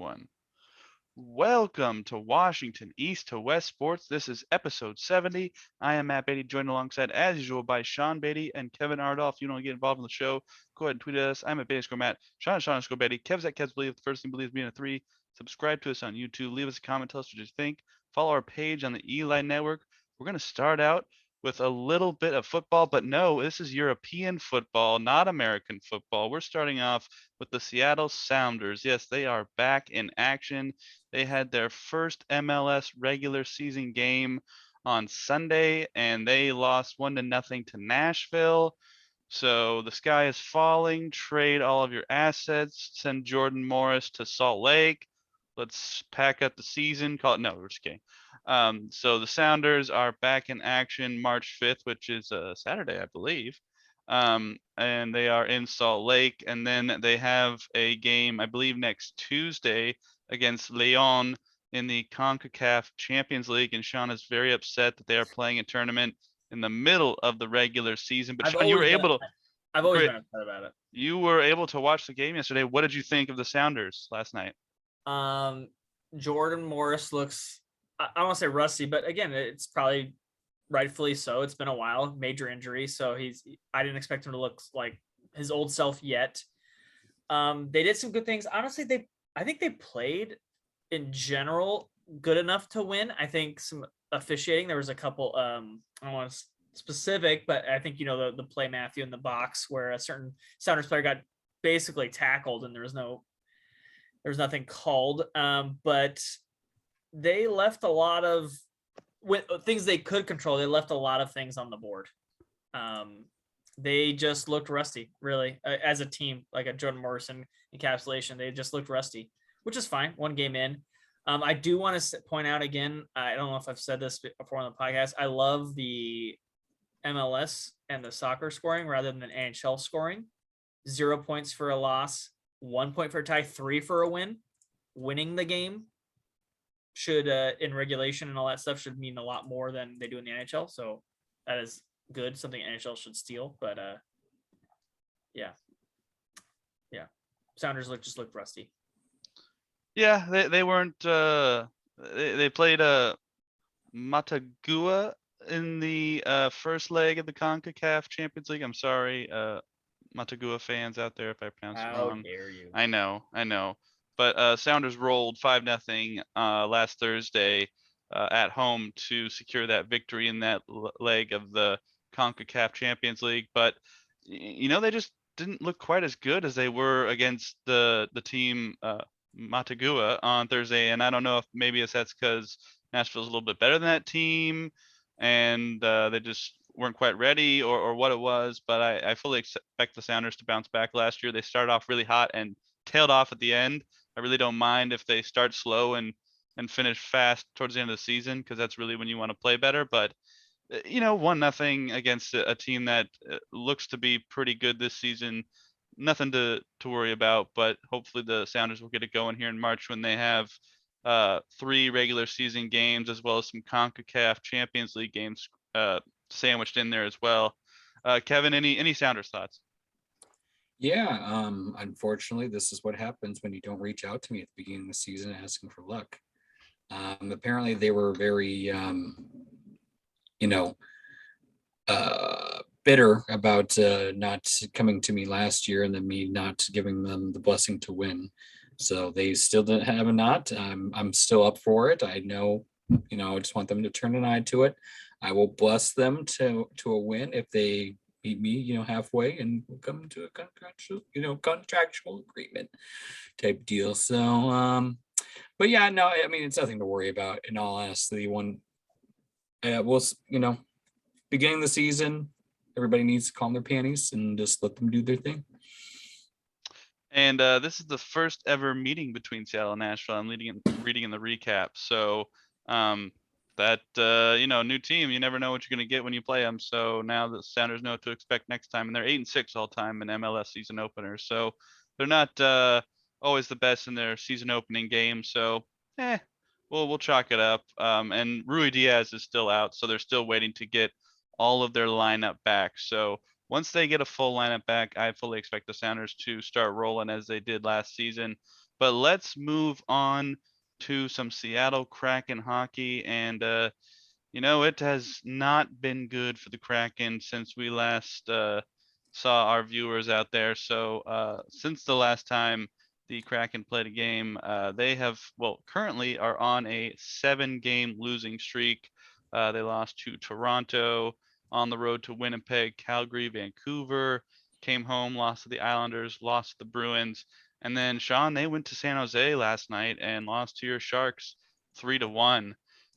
one. Welcome to Washington East to West Sports. This is episode 70. I am Matt Beatty, joined alongside, as usual, by Sean Beatty and Kevin Ardolph. If you want to get involved in the show, go ahead and tweet at us. I'm at Beatty Matt. Sean is Sean Beatty. Kev's at Kev's Believe. The first thing believes me in a three. Subscribe to us on YouTube. Leave us a comment. Tell us what you think. Follow our page on the Eli Network. We're going to start out with a little bit of football, but no, this is European football, not American football. We're starting off with the Seattle Sounders. Yes, they are back in action. They had their first MLS regular season game on Sunday, and they lost 1-0 to Nashville. So the sky is falling. Trade all of your assets. Send Jordan Morris to Salt Lake. Let's pack up the season. Call it no, we're just kidding. So the Sounders are back in action March 5th, which is a Saturday, I believe. And they are in Salt Lake, and then they have a game, I believe, next Tuesday against Leon in the CONCACAF Champions League. And Sean is very upset that they are playing a tournament in the middle of the regular season. But I've Sean, you were always been able to I've always great. been upset about it. You were able to watch the game yesterday. What did you think of the Sounders last night? Jordan Morris looks, I don't want to say rusty, but again, it's probably rightfully so. It's been a while, major injury, so I didn't expect him to look like his old self yet. They did some good things. Honestly, I think they played in general good enough to win. I think some officiating, there was a couple, I don't want to specific, but I think, the play Matthew in the box where a certain Sounders player got basically tackled and there was nothing called. But they left a lot of things they could control. They left a lot of things on the board. They just looked rusty, really, as a team, like a Jordan Morrison encapsulation. They just looked rusty, which is fine. One game in. I do want to point out again, I don't know if I've said this before on the podcast, I love the MLS and the soccer scoring rather than NHL scoring. 0 points for a loss, 1 point for a tie, 3 for a win. Winning the game should, in regulation and all that stuff, should mean a lot more than they do in the NHL. So that is good. Something NHL should steal. But yeah. Sounders just looked rusty. Yeah, they weren't. They played Matagua in the first leg of the CONCACAF Champions League. I'm sorry, Matagua fans out there, if I pronounced it wrong. How dare you? I know. But Sounders rolled 5-0 last Thursday at home to secure that victory in that leg of the CONCACAF Champions League. But they just didn't look quite as good as they were against the team Matagua on Thursday. And I don't know if maybe that's because Nashville's a little bit better than that team and they just weren't quite ready or what it was. But I fully expect the Sounders to bounce back. Last year they started off really hot and tailed off at the end. I really don't mind if they start slow and finish fast towards the end of the season, because that's really when you want to play better. But 1-0 against a team that looks to be pretty good this season, nothing to worry about. But hopefully the Sounders will get it going here in March when they have 3 regular season games as well as some CONCACAF Champions League games sandwiched in there as well. Kevin, any Sounders thoughts? Yeah, unfortunately, this is what happens when you don't reach out to me at the beginning of the season asking for luck. Apparently, they were very, bitter about not coming to me last year and then me not giving them the blessing to win. So they still didn't have a knot. I'm still up for it. I know, I just want them to turn an eye to it. I will bless them to a win if they meet me, halfway, and we'll come to a contractual agreement type deal. So, but yeah, no, I mean, it's nothing to worry about. In all honesty, beginning of the season, everybody needs to calm their panties and just let them do their thing. And this is the first ever meeting between Seattle and Nashville. I'm reading in the recap. So that new team, you never know what you're going to get when you play them. So now the Sounders know what to expect next time, and they're 8-6 all time in MLS season openers. So they're not always the best in their season opening game. So we'll chalk it up. And Rui Diaz is still out, so they're still waiting to get all of their lineup back. So once they get a full lineup back, I fully expect the Sounders to start rolling as they did last season. But let's move on to some Seattle Kraken hockey. And, it has not been good for the Kraken since we last saw our viewers out there. So since the last time the Kraken played a game, they currently are on a 7-game losing streak. They lost to Toronto, on the road to Winnipeg, Calgary, Vancouver, came home, lost to the Islanders, lost to the Bruins. And then Sean, they went to San Jose last night and lost to your Sharks 3-1.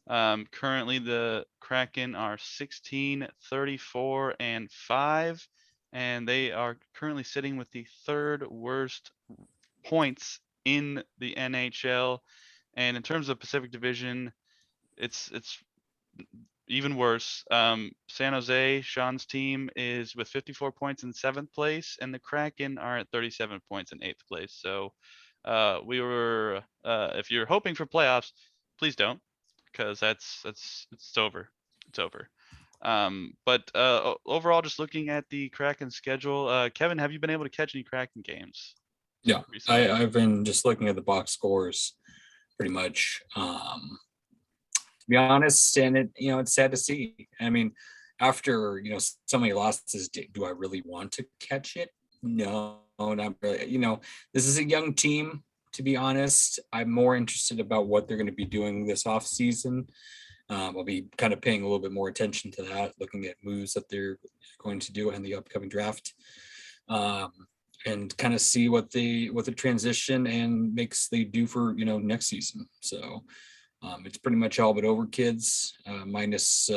Currently the Kraken are 16, 34, and 5, and they are currently sitting with the third worst points in the NHL. And in terms of Pacific Division, it's even worse. San Jose, Sean's team, is with 54 points in 7th place, and the Kraken are at 37 points in 8th place. So if you're hoping for playoffs, please don't, because it's over. It's over. But overall, just looking at the Kraken schedule, Kevin, have you been able to catch any Kraken games? Yeah, recently? I've been just looking at the box scores pretty much. To be honest, and it's sad to see. I mean, after so many losses, do I really want to catch it? No, not really. This is a young team. To be honest, I'm more interested about what they're going to be doing this off season. I'll be kind of paying a little bit more attention to that, looking at moves that they're going to do in the upcoming draft, and kind of see what the transition and makes they do for next season. So it's pretty much all but over, kids, minus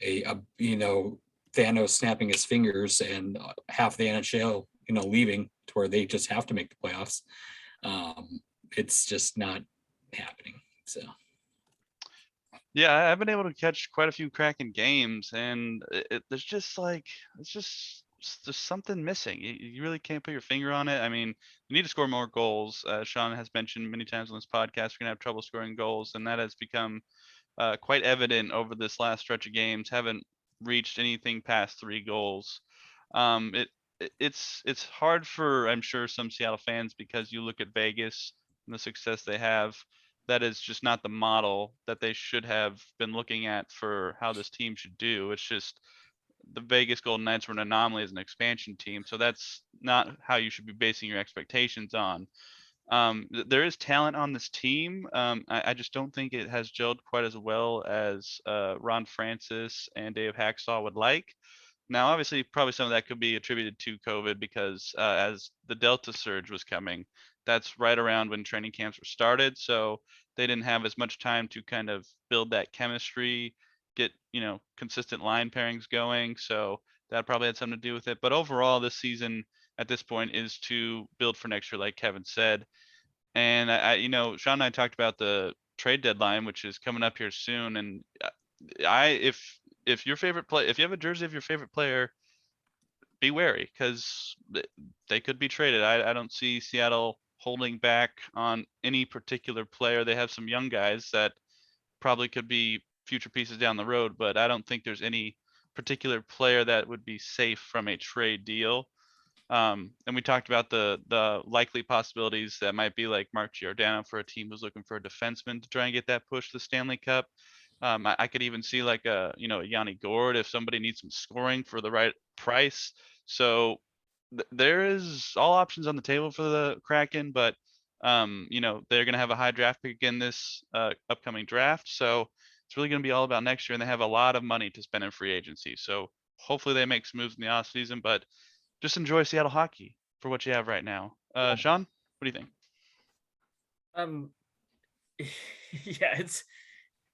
Thanos snapping his fingers and half the NHL leaving to where they just have to make the playoffs. It's just not happening. So yeah, I've been able to catch quite a few Kraken games, and there's something missing. You really can't put your finger on it. I mean, you need to score more goals. Sean has mentioned many times on this podcast, we're gonna have trouble scoring goals, and that has become quite evident over this last stretch of games. Haven't reached anything past 3 goals. It's hard for, I'm sure, some Seattle fans, because you look at Vegas and the success they have. That is just not the model that they should have been looking at for how this team should do. It's just the Vegas Golden Knights were an anomaly as an expansion team, so that's not how you should be basing your expectations on. There is talent on this team. I just don't think it has gelled quite as well as Ron Francis and Dave Hacksaw would like. Now, obviously, probably some of that could be attributed to COVID, because as the Delta surge was coming, that's right around when training camps were started. So they didn't have as much time to kind of build that chemistry, get, consistent line pairings going. So that probably had something to do with it. But overall, this season at this point is to build for next year, like Kevin said. And Sean and I talked about the trade deadline, which is coming up here soon. And if your favorite play, if you have a jersey of your favorite player, be wary, because they could be traded. I don't see Seattle holding back on any particular player. They have some young guys that probably could be future pieces down the road, but I don't think there's any particular player that would be safe from a trade deal. And we talked about the likely possibilities that might be like Mark Giordano for a team who's looking for a defenseman to try and get that push to the Stanley Cup. I could even see like a Yanni Gourde if somebody needs some scoring for the right price. So there is all options on the table for the Kraken, but they're going to have a high draft pick again this upcoming draft. So it's really going to be all about next year, and they have a lot of money to spend in free agency. So hopefully they make some moves in the off season, but just enjoy Seattle hockey for what you have right now. Sean, what do you think? Um, yeah,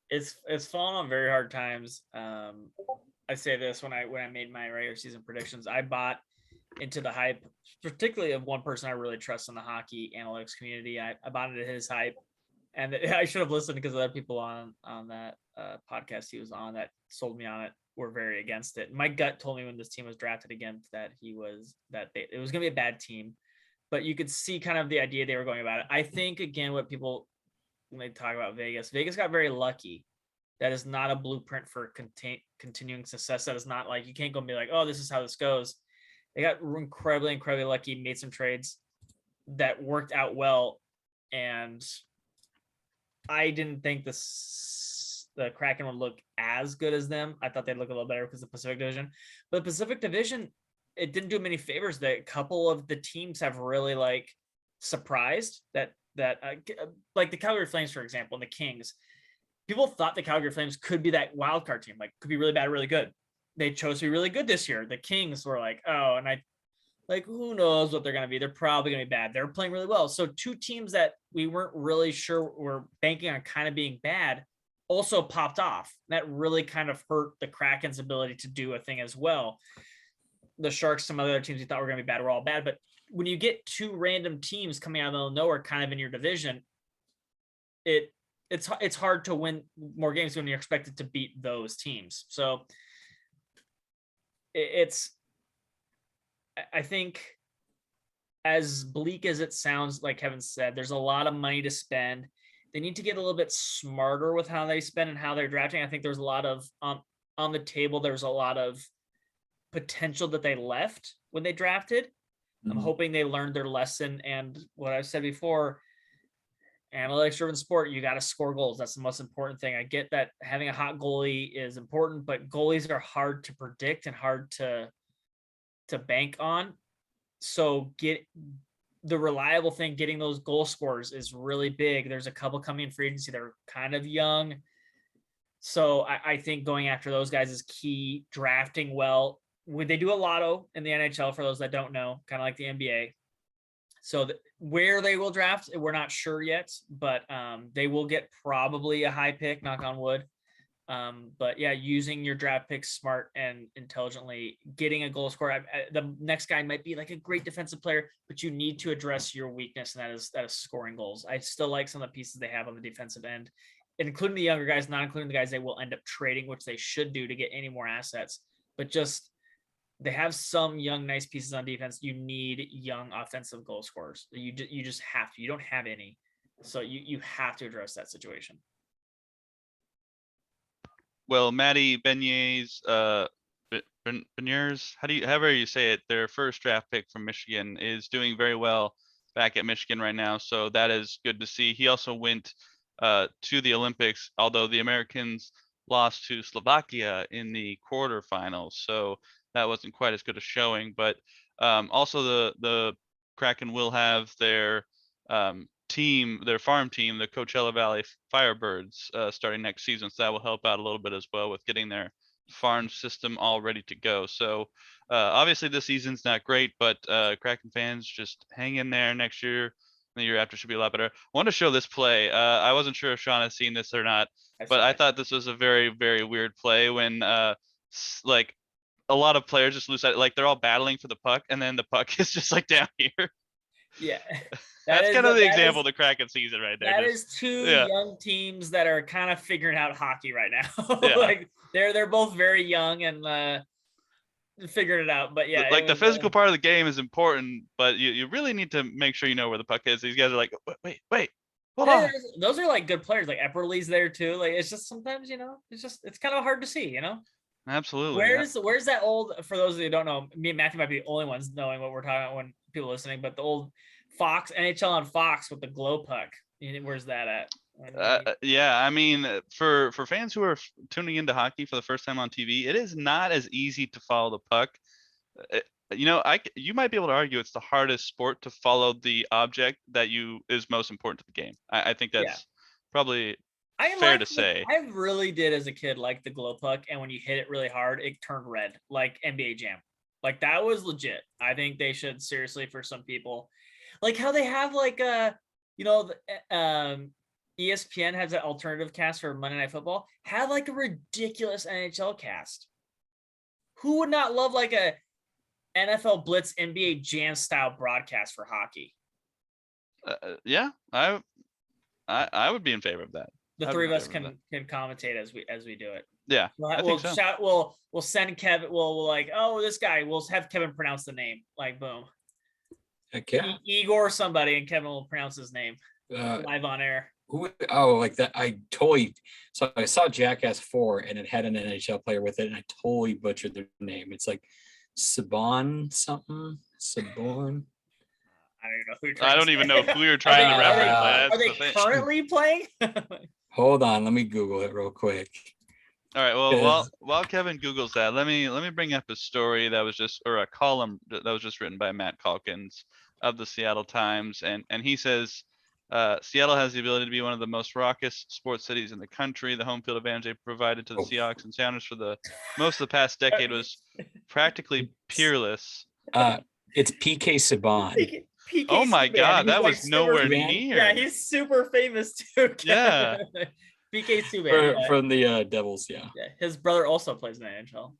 it's fallen on very hard times. I say this when I made my regular season predictions. I bought into the hype, particularly of one person I really trust in the hockey analytics community. I bought into his hype, and I should have listened, because other people on that podcast he was on that sold me on it were very against it. My gut told me when this team was drafted again that it was going to be a bad team, but you could see kind of the idea they were going about it. I think, again, what people, when they talk about Vegas got very lucky. That is not a blueprint for continuing success. That is not like, you can't go and be like, oh, this is how this goes. They got incredibly lucky, made some trades that worked out well, and I didn't think the Kraken would look as good as them. I thought they'd look a little better because of the Pacific Division, but the Pacific Division, it didn't do many favors. That a couple of the teams have really like surprised that like the Calgary Flames, for example, and the Kings. People thought the Calgary Flames could be that wild card team, like could be really bad, really good. They chose to be really good this year. The Kings were like, oh, and I like, who knows what they're going to be? They're probably going to be bad. They're playing really well. So two teams that we weren't really sure were banking on kind of being bad also popped off. That really kind of hurt the Kraken's ability to do a thing as well. The Sharks, some other teams you thought were going to be bad, were all bad. But when you get two random teams coming out of the middle of nowhere, kind of in your division, it's hard to win more games when you're expected to beat those teams. So I think, as bleak as it sounds, like Kevin said, there's a lot of money to spend. They need to get a little bit smarter with how they spend and how they're drafting. I think there's a lot of on the table. There's a lot of potential that they left when they drafted. I'm hoping they learned their lesson. And what I've said before, analytics driven sport, you got to score goals. That's the most important thing. I get that having a hot goalie is important, but goalies are hard to predict and hard to bank on. So get the reliable thing, getting those goal scorers is really big. There's a couple coming in free agency. They're kind of young. So I think going after those guys is key. Drafting well. Would they do a lotto in the NHL, for those that don't know, kind of like the NBA? So where they will draft, we're not sure yet, but they will get probably a high pick, knock on wood. But yeah, using your draft picks smart and intelligently, getting a goal scorer. The next guy might be like a great defensive player, but you need to address your weakness, and that is scoring goals. I still like some of the pieces they have on the defensive end, including the younger guys, not including the guys they will end up trading, which they should do to get any more assets. But just they have some young, nice pieces on defense. You need young offensive goal scorers. You just have to. You don't have any, so you have to address that situation. Well, Matty Beignets, Beignets, however you say it, their first draft pick from Michigan, is doing very well back at Michigan right now. So that is good to see. He also went to the Olympics, although the Americans lost to Slovakia in the quarterfinals. So that wasn't quite as good a showing. But also the Kraken will have their team, their farm team, the Coachella Valley Firebirds, starting next season. So that will help out a little bit as well with getting their farm system all ready to go. So obviously this season's not great, but Kraken fans, just hang in there. Next year, the year after should be a lot better. I want to show this play. I wasn't sure if Sean has seen this or not, but I thought this was a very, very weird play when like a lot of players just lose sight, like they're all battling for the puck, and then the puck is just like down here. Yeah. That's kind of the example of the Kraken season right there. That is two young teams that are kind of figuring out hockey right now. Yeah. Like they're both very young and figuring it out. But yeah, like the physical part of the game is important, but you really need to make sure you know where the puck is. These guys are like, wait, hold on. Those are like good players. Like Epperle's there too. Like it's just sometimes, it's kind of hard to see, Absolutely. Where's that old, for those of you who don't know, me and Matthew might be the only ones knowing what we're talking about when people are listening, but the old Fox, NHL on Fox with the glow puck. Where's that at? Yeah, I mean, for fans who are tuning into hockey for the first time on TV, it is not as easy to follow the puck. You might be able to argue it's the hardest sport to follow the object that is most important to the game. I think that's probably fair to say. I really did as a kid like the glow puck, and when you hit it really hard, it turned red, like NBA Jam. Like that was legit. I think they should seriously, for some people, like how they have like ESPN has an alternative cast for Monday Night Football. Have like a ridiculous NHL cast. Who would not love like a NFL Blitz NBA Jam style broadcast for hockey? Yeah, I would be in favor of that. The three of us can commentate as we do it. Yeah, we'll send Kevin. We'll like, oh, this guy. We'll have Kevin pronounce the name. Like, boom. Okay. Igor somebody, and Kevin will pronounce his name live on air. Like that. So I saw Jackass 4 and it had an NHL player with it, and I totally butchered their name. It's like Saban something. Saborn. I don't even know who you're I trying don't to even say. know if we were trying to Are they, reference. Uh, That's are they the thing. currently playing? Hold on, let me Google it real quick. All right. Well, while Yes. while Kevin Googles that, let me bring up a story that was just, or a column that was just written by Matt Calkins of the Seattle Times, and he says Seattle has the ability to be one of the most raucous sports cities in the country. The home field advantage they provided to the Oh, Seahawks and Sounders for the most of the past decade was practically peerless. it's PK Saban. Oh PK my Subban. God, He's that like was super. nowhere Subban? Yeah, near. he's super famous too. Yeah. PK Subban. Yeah. From the Devils, yeah. Yeah, his brother also plays in the NHL.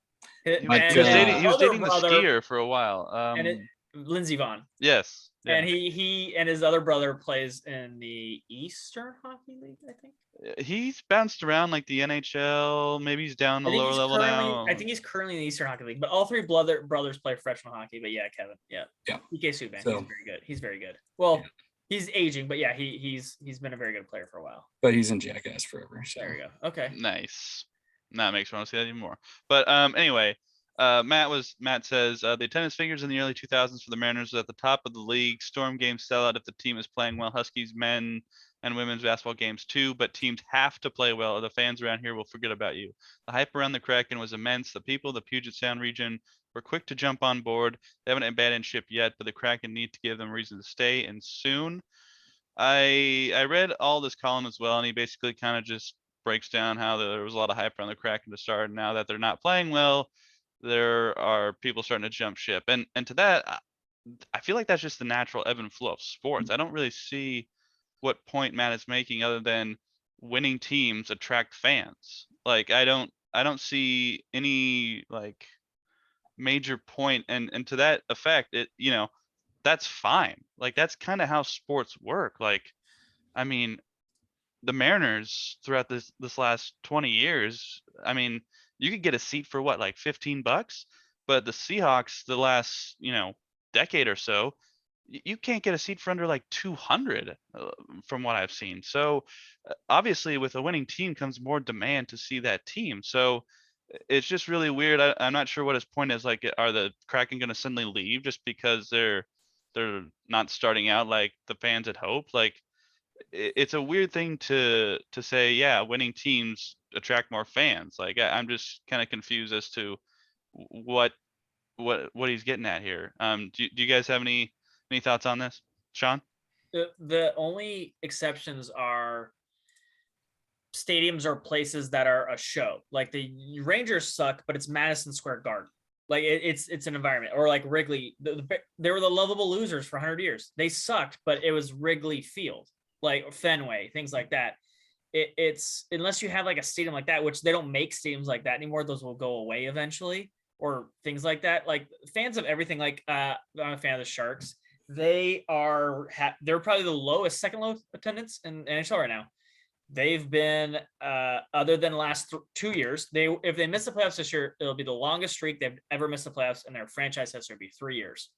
He But, he was dating uh, he was other dating the brother skier for a while. and Lindsey Vaughn, Yes. Yeah. and he and his other brother plays in the Eastern Hockey League, I think. He's bounced around like the NHL. Maybe he's down the lower level now. I think he's currently in the Eastern Hockey League, but all three brothers play professional hockey. But yeah, Kevin, yeah, Yeah. PK Subban, So- he's very good. He's very good. Well, he's aging, but yeah, he's been a very good player for a while. But he's in Jackass forever. So There we go. Okay. Nice. That makes me want to see that even more. But anyway, Matt says the attendance figures in the early 2000s for the Mariners was at the top of the league. Storm games sell out if the team is playing well. Huskies men and women's basketball games too, but teams have to play well or the fans around here will forget about you. The hype around the Kraken was immense. The people of the Puget Sound region were quick to jump on board. They haven't abandoned ship yet, but the Kraken need to give them a reason to stay, and soon. I read all this column as well, and he basically kind of just breaks down how there was a lot of hype around the Kraken to start, and now that they're not playing well, there are people starting to jump ship. And to that, I feel like that's just the natural ebb and flow of sports. I don't really see what point Matt is making other than winning teams attract fans. Like I don't see any like major point, and to that effect, that's fine. Like that's kind of how sports work. Like I mean, the Mariners throughout this last 20 years, I mean, you could get a seat for what, like $15, but the Seahawks the last, decade or so, you can't get a seat for under like 200 from what I've seen. So obviously with a winning team comes more demand to see that team. So it's just really weird. I'm not sure what his point is. Like, are the Kraken going to suddenly leave just because they're not starting out like the fans had hoped? Like, it's a weird thing to say. Yeah, winning teams attract more fans. Like, I'm just kind of confused as to what he's getting at here. Do you guys have any thoughts on this, Sean? The only exceptions are stadiums or places that are a show. Like the Rangers suck, but it's Madison Square Garden. Like it's an environment. Or like Wrigley, they were the lovable losers for 100 years. They sucked, but it was Wrigley Field, like Fenway, things like that. It's unless you have like a stadium like that, which they don't make stadiums like that anymore. Those will go away eventually, or things like that. Like fans of everything. Like I'm a fan of the Sharks. They're probably the lowest, second lowest attendance in NHL right now. They've been other than the last 2 years. If they miss the playoffs this year, it'll be the longest streak they've ever missed the playoffs in their franchise history. It'll be 3 years.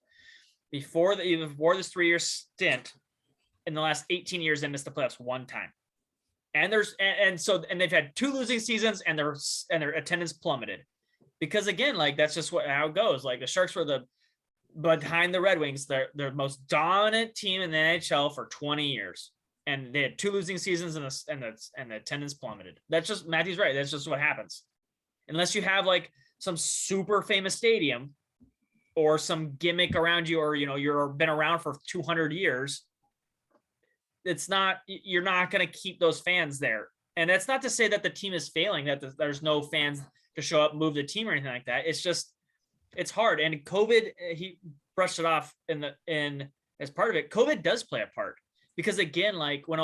Before this 3-year stint, in the last 18 years, they missed the playoffs one time. And they've had 2 losing seasons, and their attendance plummeted because again, like that's just how it goes. Like the Sharks were behind the Red Wings, they're the most dominant team in the NHL for 20 years. And they had 2 losing seasons and the attendance plummeted. That's just Matthew's right. That's just what happens. Unless you have like some super famous stadium or some gimmick around you, or you've been around for 200 years, you're not going to keep those fans there. And that's not to say that the team is failing, that there's no fans to show up, move the team or anything like that. It's just it's hard. And COVID, he brushed it off in as part of it. COVID does play a part. Because again, like when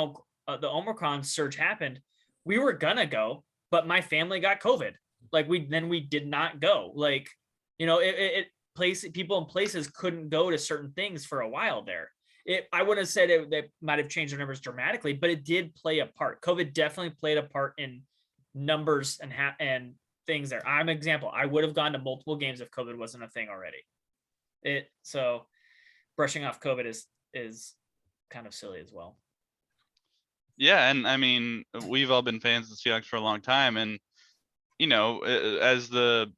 the Omicron surge happened, we were gonna go, but my family got COVID. Like we did not go. Like, people in places couldn't go to certain things for a while there. I wouldn't have said they might have changed their numbers dramatically, but it did play a part. COVID definitely played a part in numbers and things there. I'm an example. I would have gone to multiple games if COVID wasn't a thing already. So brushing off COVID is kind of silly as well. Yeah, and I mean, we've all been fans of the Seahawks for a long time, and as the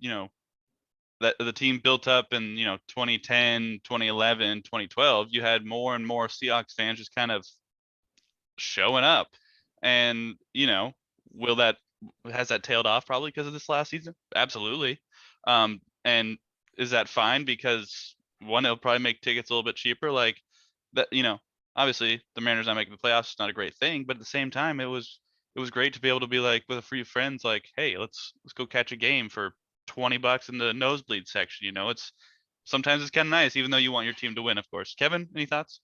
that the team built up in 2010, 2011, 2012, you had more and more Seahawks fans just kind of showing up, and will that has that tailed off probably because of this last season? Absolutely. And is that fine because one, it'll probably make tickets a little bit cheaper, like that, obviously the Mariners not making the playoffs is not a great thing, but at the same time it was great to be able to be like with a few friends, like, hey, let's go catch a game for $20 in the nosebleed section. It's sometimes it's kind of nice, even though you want your team to win, of course. Kevin, any thoughts?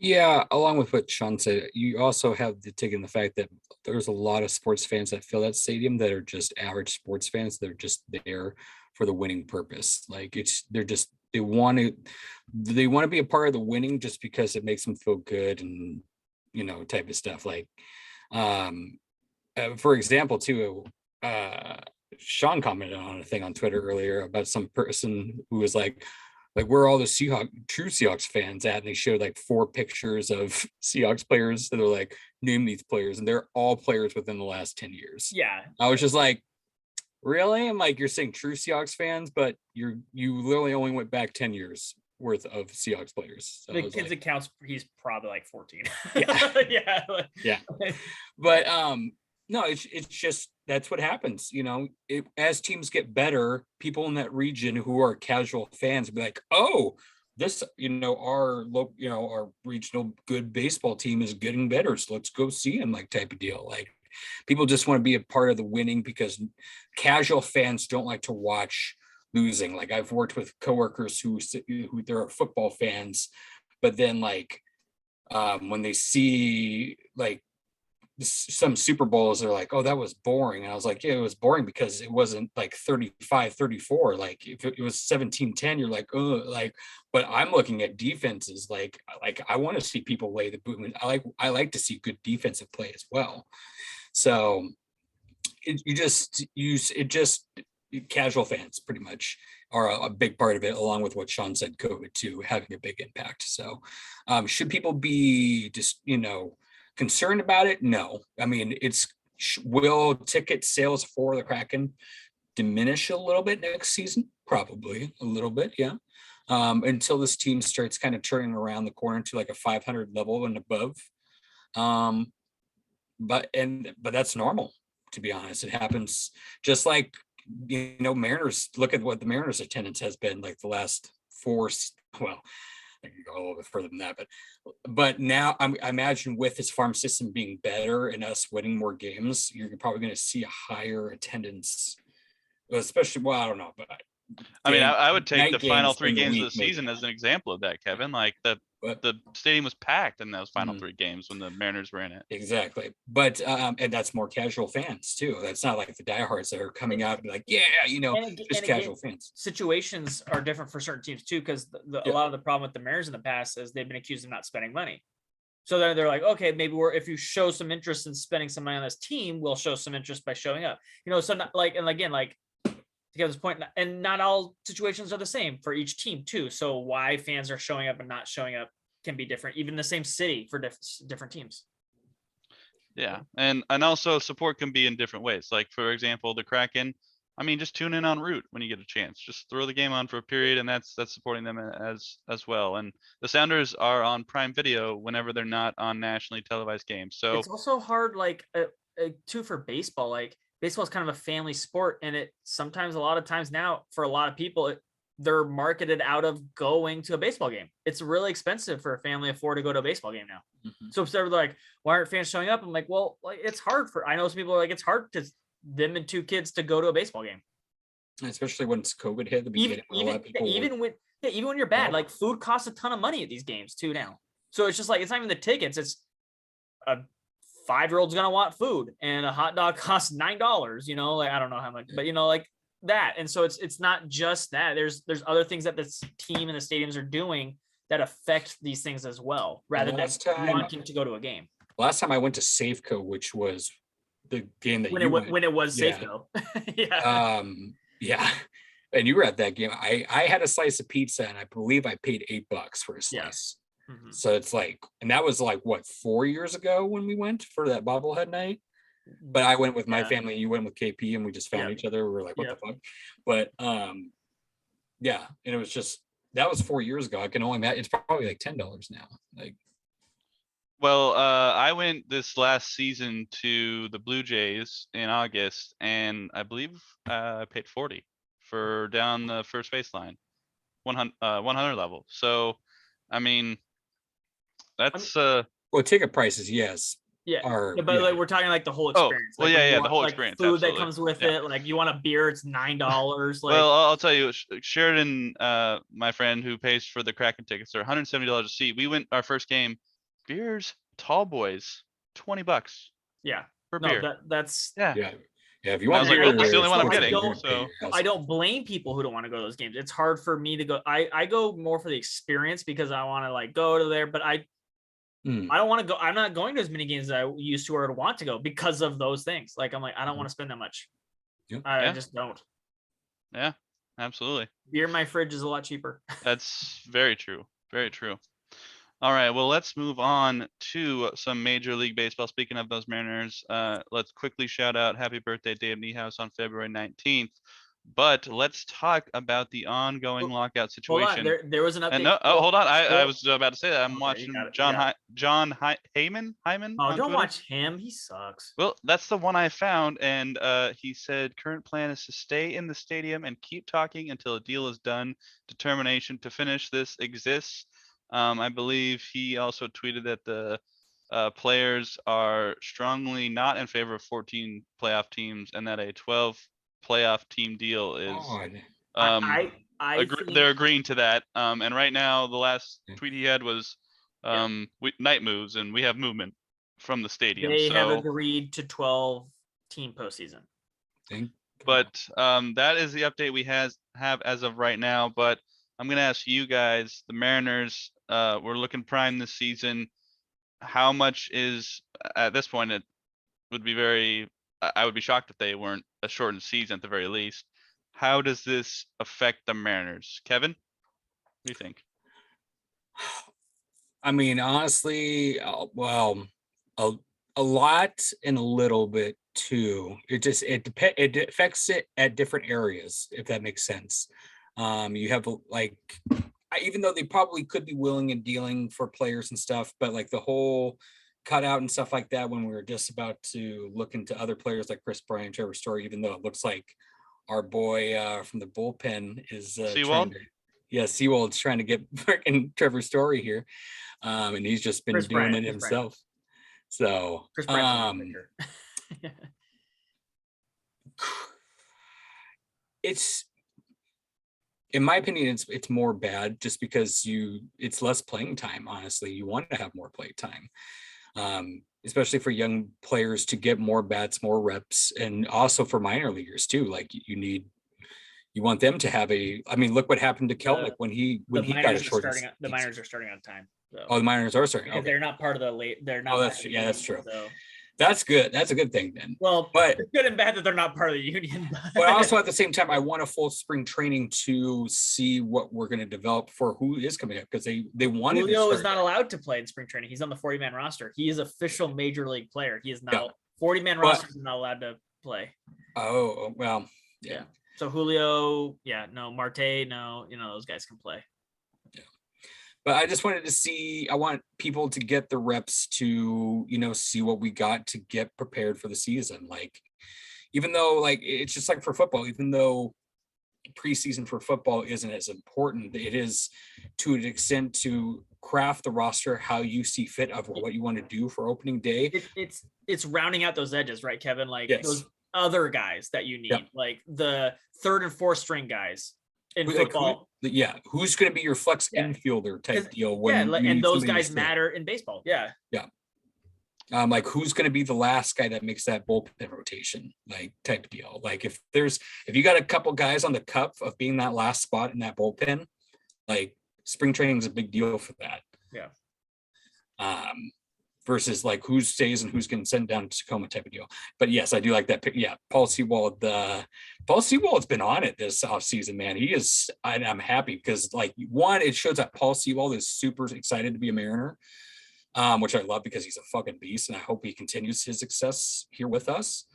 Yeah, along with what Sean said, you also have to take in the fact that there's a lot of sports fans that fill that stadium that are just average sports fans. They're just there for the winning purpose. Like they want to be a part of the winning just because it makes them feel good and type of stuff. Like for example, too, Sean commented on a thing on Twitter earlier about some person who was like, where are all the true Seahawks fans at? And they showed like 4 pictures of Seahawks players. And they're like, name these players. And they're all players within the last 10 years. Yeah. I was just like, really? I'm like, you're saying true Seahawks fans, but you literally only went back 10 years worth of Seahawks players. So the kid's accounts, he's probably like 14. Yeah. Yeah. Yeah. But no, it's just that's what happens. As teams get better, people in that region who are casual fans will be like, oh, this, our local, our regional good baseball team is getting better, so let's go see them, like type of deal. Like people just want to be a part of the winning because casual fans don't like to watch losing. Like I've worked with coworkers who they're football fans, but then like when they see like some Super Bowls, they're like, oh, that was boring. And I was like, yeah, it was boring because it wasn't like 35-34. Like if it was 17-10, you're like, oh, like, but I'm looking at defenses. Like I want to see people lay the boot. I like to see good defensive play as well. So casual fans pretty much are a big part of it, along with what Sean said, COVID too, having a big impact. So should people be just, concerned about it? No. I mean, will ticket sales for the Kraken diminish a little bit next season? Probably a little bit, yeah. Until this team starts kind of turning around the corner to like a 500 level and above. But that's normal, to be honest. It happens just like Mariners. Look at what the Mariners attendance has been like the last 4. Well, I can go a little bit further than that, but now I imagine with his farm system being better and us winning more games, you're probably going to see a higher attendance, especially. Well, I don't know, but I mean, I would take the final 3 games of the maybe. season as an example of that, Kevin. Like the stadium was packed in those final 3 games when the Mariners were in it. Exactly. But and that's more casual fans too. That's not like the diehards that are coming out and be like, yeah, just casual fans. Situations are different for certain teams too, because a lot of the problem with the Mariners in the past is they've been accused of not spending money. So then they're like, okay, maybe if you show some interest in spending some money on this team, we'll show some interest by showing up. So not like, and again, like to get this point, and not all situations are the same for each team too. So why fans are showing up and not showing up can be different, even the same city for different teams. Yeah, and also support can be in different ways. Like for example, the Kraken. I mean, just tune in en route when you get a chance. Just throw the game on for a period, and that's supporting them as well. And the Sounders are on Prime Video whenever they're not on nationally televised games. So it's also hard, like too, for baseball. Like baseball is kind of a family sport, and it sometimes, a lot of times now, for a lot of people, they're marketed out of going to a baseball game. It's really expensive for a family afford to go to a baseball game now. Mm-hmm. So if they're like, why aren't fans showing up? I'm like, well, like it's hard I know some people are like, it's hard to them and 2 kids to go to a baseball game. Especially when it's COVID hit the beginning. Even when you're bad, like food costs a ton of money at these games too now. So it's just like, it's not even the tickets. It's a 5-year-old's going to want food, and a hot dog costs $9, like, I don't know how much, but like that. And so it's not just that. There's other things that this team and the stadiums are doing that affect these things as well, rather than wanting to go to a game. Last time I went to Safeco, which was the game that when it was Safeco. Yeah. Yeah. And you were at that game. I had a slice of pizza, and I believe I paid $8 for a slice. Yeah. Mm-hmm. So it's like, and that was like what, 4 years ago when we went for that bobblehead night. But I went with my family, you went with KP, and we just found each other. We were like, what the fuck? But Yeah, and it was just that was 4 years ago. I can only imagine it's probably like $10 now. Like, Well, I went this last season to the Blue Jays in August, and I believe I paid 40 for down the first baseline, 100 level. So, I mean, I mean, that's well, ticket prices, yes, yeah. are Yeah, but like we're talking like the whole oh, experience. well, Like when yeah, you yeah, the want whole like experience, food that absolutely. comes with Yeah. it. Like you want a beer, it's $9. Like Well, I'll tell you, Sheridan, my friend who pays for the Kraken tickets, are $170 a seat. We went our first game, beers, tall boys, $20 yeah. per No, beer. that's Yeah. yeah. Yeah, if you And I want was and like, oh, beer, this is the only one it's I'm like getting. you're gonna pay So, your ass I off. don't blame people who don't want to go to those games. It's hard for me to go. I go more for the experience because I want to like go to there, but I Mm, don't want to go. I'm not going to as many games as I used to or want to go because of those things. Like I'm like, I don't want to spend that much. Yep. I Yeah. just don't. yeah, absolutely. Beer in my fridge is a lot cheaper. That's very true. Very true. All right, well, let's move on to some Major League Baseball. Speaking of those Mariners, let's quickly shout out happy birthday, Dave Niehaus, on February 19th. But let's talk about the ongoing lockout Hold on, situation. there was an And update. no, oh, hold on. I Oh, was about to say that. I'm okay, you watching got it. You got it. John Hyman Oh, on don't Twitter. watch him. He sucks. Well, that's the one I found, and he said current plan is to stay in the stadium and keep talking until a deal is done. Determination to finish this exists. I believe he also tweeted that the players are strongly not in favor of 14 playoff teams, and that a 12 playoff team deal is God. um, I think they're agreeing to that. And right now, the last Yeah. tweet he had was Yeah. night moves, and we have movement from the stadium. they have So, agreed to 12 team postseason. Thank God. but that is the update we have as of right now. But I'm gonna ask you guys, the Mariners, we're looking prime this season. How much is at this point? It would be I would be shocked if they weren't a shortened season at the very least. How does this affect the Mariners, Kevin? What do you think? I mean, honestly, well, a, a lot and a little bit too. It affects it at different areas, if that makes sense. You have like, even though they probably could be willing and dealing for players and stuff, but like the whole cutout and stuff like that when we were just about to look into other players like Chris Bryant, Trevor Story, even though it looks like our boy from the bullpen is trying Seawald? to, yeah, Seawald's trying to get freaking Trevor Story here. And he's just been Chris doing Bryant, it Chris Bryant. himself. So Chris Bryant's it's, in my opinion, it's more bad just because it's less playing time. Honestly, you want to have more play time, especially for young players to get more bats, more reps, and also for minor leaguers too. Like you want them to have I mean, look what happened to Kelnick when he got a short. The minors are starting on time. So. Oh, the minors are starting because they're not part of the late. They're not. Oh, that's that's true. So. That's good. That's a good thing then. Well, but it's good and bad that they're not part of the union. But also at the same time, I want a full spring training to see what we're going to develop for who is coming up because they wanted. Julio is not allowed to play in spring training. He's on the 40-man roster. He is official major league player. He is not 40-man roster is not allowed to play. Oh well, yeah. So Julio, no, Marte, no, those guys can play. Yeah. But I just wanted to see, I want people to get the reps to, see what we got to get prepared for the season. Like, even though like, it's just like for football, even though preseason for football isn't as important, it is to an extent to craft the roster how you see fit of what you want to do for opening day. It's rounding out those edges, right, Kevin? Like those other guys that you need, like the third and fourth string guys in football. Who's going to be your flex infielder type deal? And those guys matter in baseball. Yeah. Like who's going to be the last guy that makes that bullpen rotation, like type deal. Like if you got a couple guys on the cup of being that last spot in that bullpen, like spring training is a big deal for that. Yeah. Versus like who stays and who's getting sent down to Tacoma type of deal. But yes, I do like that pick. Yeah, Paul Sewald. Paul Sewald's been on it this offseason, man. He is, and I'm happy because like one, it shows that Paul Sewald is super excited to be a Mariner, which I love because he's a fucking beast, and I hope he continues his success here with us.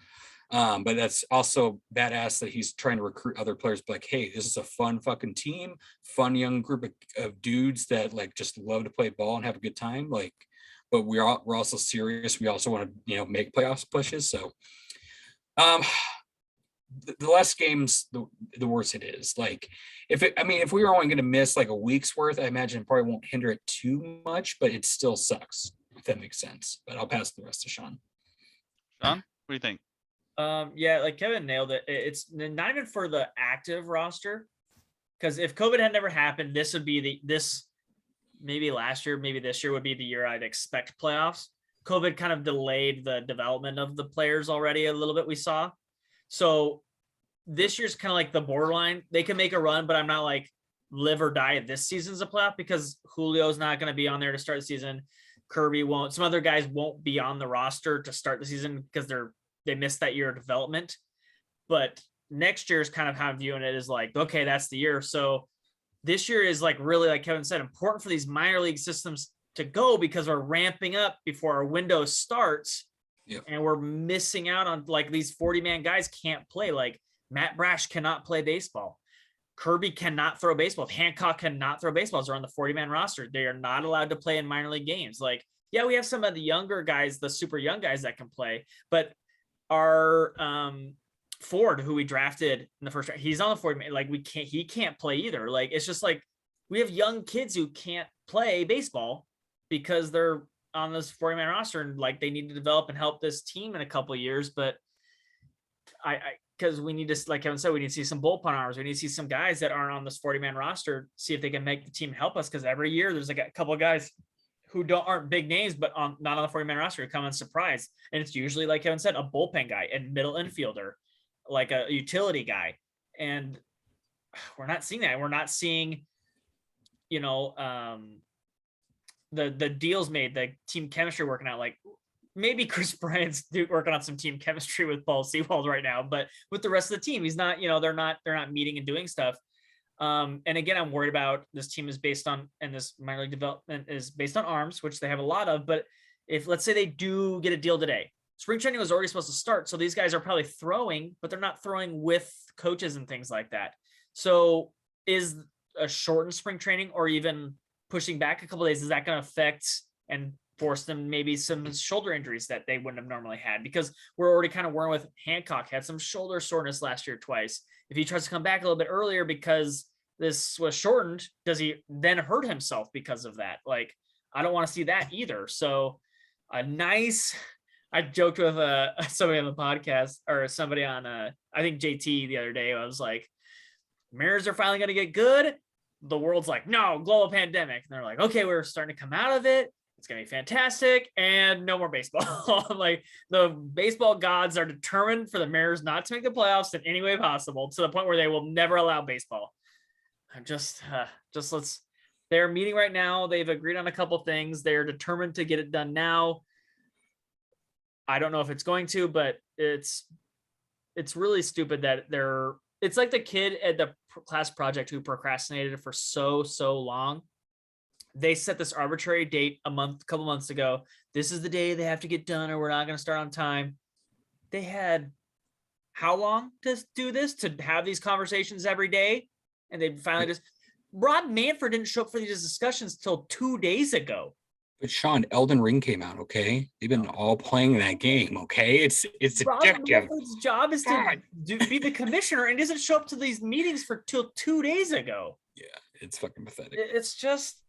But that's also badass that he's trying to recruit other players. Like, hey, this is a fun fucking team, fun young group of dudes that like just love to play ball and have a good time. Like, but we're also serious. We also want to make playoffs pushes. So, um, the less games, the worse it is. Like, if we were only going to miss like a week's worth, I imagine it probably won't hinder it too much, but it still sucks, if that makes sense. But I'll pass the rest to Sean. Sean, what do you think? Yeah, like Kevin nailed it. It's not even for the active roster, because if COVID had never happened, this would be maybe last year, maybe this year would be the year I'd expect playoffs. COVID kind of delayed the development of the players already a little bit, we saw. So this year's kind of like the borderline. They can make a run, but I'm not like live or die this season's a playoff, because Julio's not going to be on there to start the season. Kirby won't. Some other guys won't be on the roster to start the season because they missed that year of development. But next year is kind of how I'm viewing it, is like, okay, that's the year. So this year is like really, like Kevin said, important for these minor league systems to go, because we're ramping up before our window starts. Yep. And we're missing out on, like, these 40-man guys can't play. Like Matt Brash cannot play baseball. Kirby cannot throw baseball. Hancock cannot throw baseballs. They're on the 40-man roster. They are not allowed to play in minor league games. Like, yeah, we have some of the younger guys, the super young guys that can play, but our Ford, who we drafted in the first round, he's on the 40-man. Like, he can't play either. Like, it's just like we have young kids who can't play baseball because they're on this 40-man roster, and like they need to develop and help this team in a couple of years. But because we need to, like Kevin said, we need to see some bullpen arms. We need to see some guys that aren't on this 40-man roster, see if they can make the team help us. Because every year there's like a couple of guys who aren't big names, but not on the 40-man roster, who come in surprise. And it's usually, like Kevin said, a bullpen guy and middle infielder, like a utility guy. And we're not seeing that. We're not seeing, the deals made, the team chemistry working out. Like, maybe Chris Bryant's working on some team chemistry with Paul Sewald right now, but with the rest of the team, he's not, they're not meeting and doing stuff. And again, I'm worried about this team is based on, and this minor league development is based on arms, which they have a lot of. But if, let's say, they do get a deal today, spring training was already supposed to start. So these guys are probably throwing, but they're not throwing with coaches and things like that. So is a shortened spring training, or even pushing back a couple of days, is that going to affect and force them maybe some shoulder injuries that they wouldn't have normally had? Because we're already kind of worrying with Hancock, had some shoulder soreness last year twice. If he tries to come back a little bit earlier because this was shortened, does he then hurt himself because of that? Like, I don't want to see that either. So I joked with somebody on the podcast, or somebody on I think JT the other day. I was like, Mariners are finally going to get good. The world's like, no, global pandemic. And they're like, okay, we're starting to come out of it. It's going to be fantastic. And no more baseball. I'm like, the baseball gods are determined for the Mariners not to make the playoffs in any way possible, to the point where they will never allow baseball. I'm they're meeting right now. They've agreed on a couple things. They're determined to get it done now. I don't know if it's going to, but it's really stupid that it's like the kid at the class project who procrastinated for so long. They set this arbitrary date a couple months ago. This is the day they have to get done, or we're not going to start on time. They had how long to do this, to have these conversations every day? And they finally Rob Manfred didn't show up for these discussions till 2 days ago. But Sean, Elden Ring came out, okay? They've been all playing that game, okay? It's Rob addictive. Manfred's job is to be the commissioner, and doesn't show up to these meetings till 2 days ago. Yeah, it's fucking pathetic.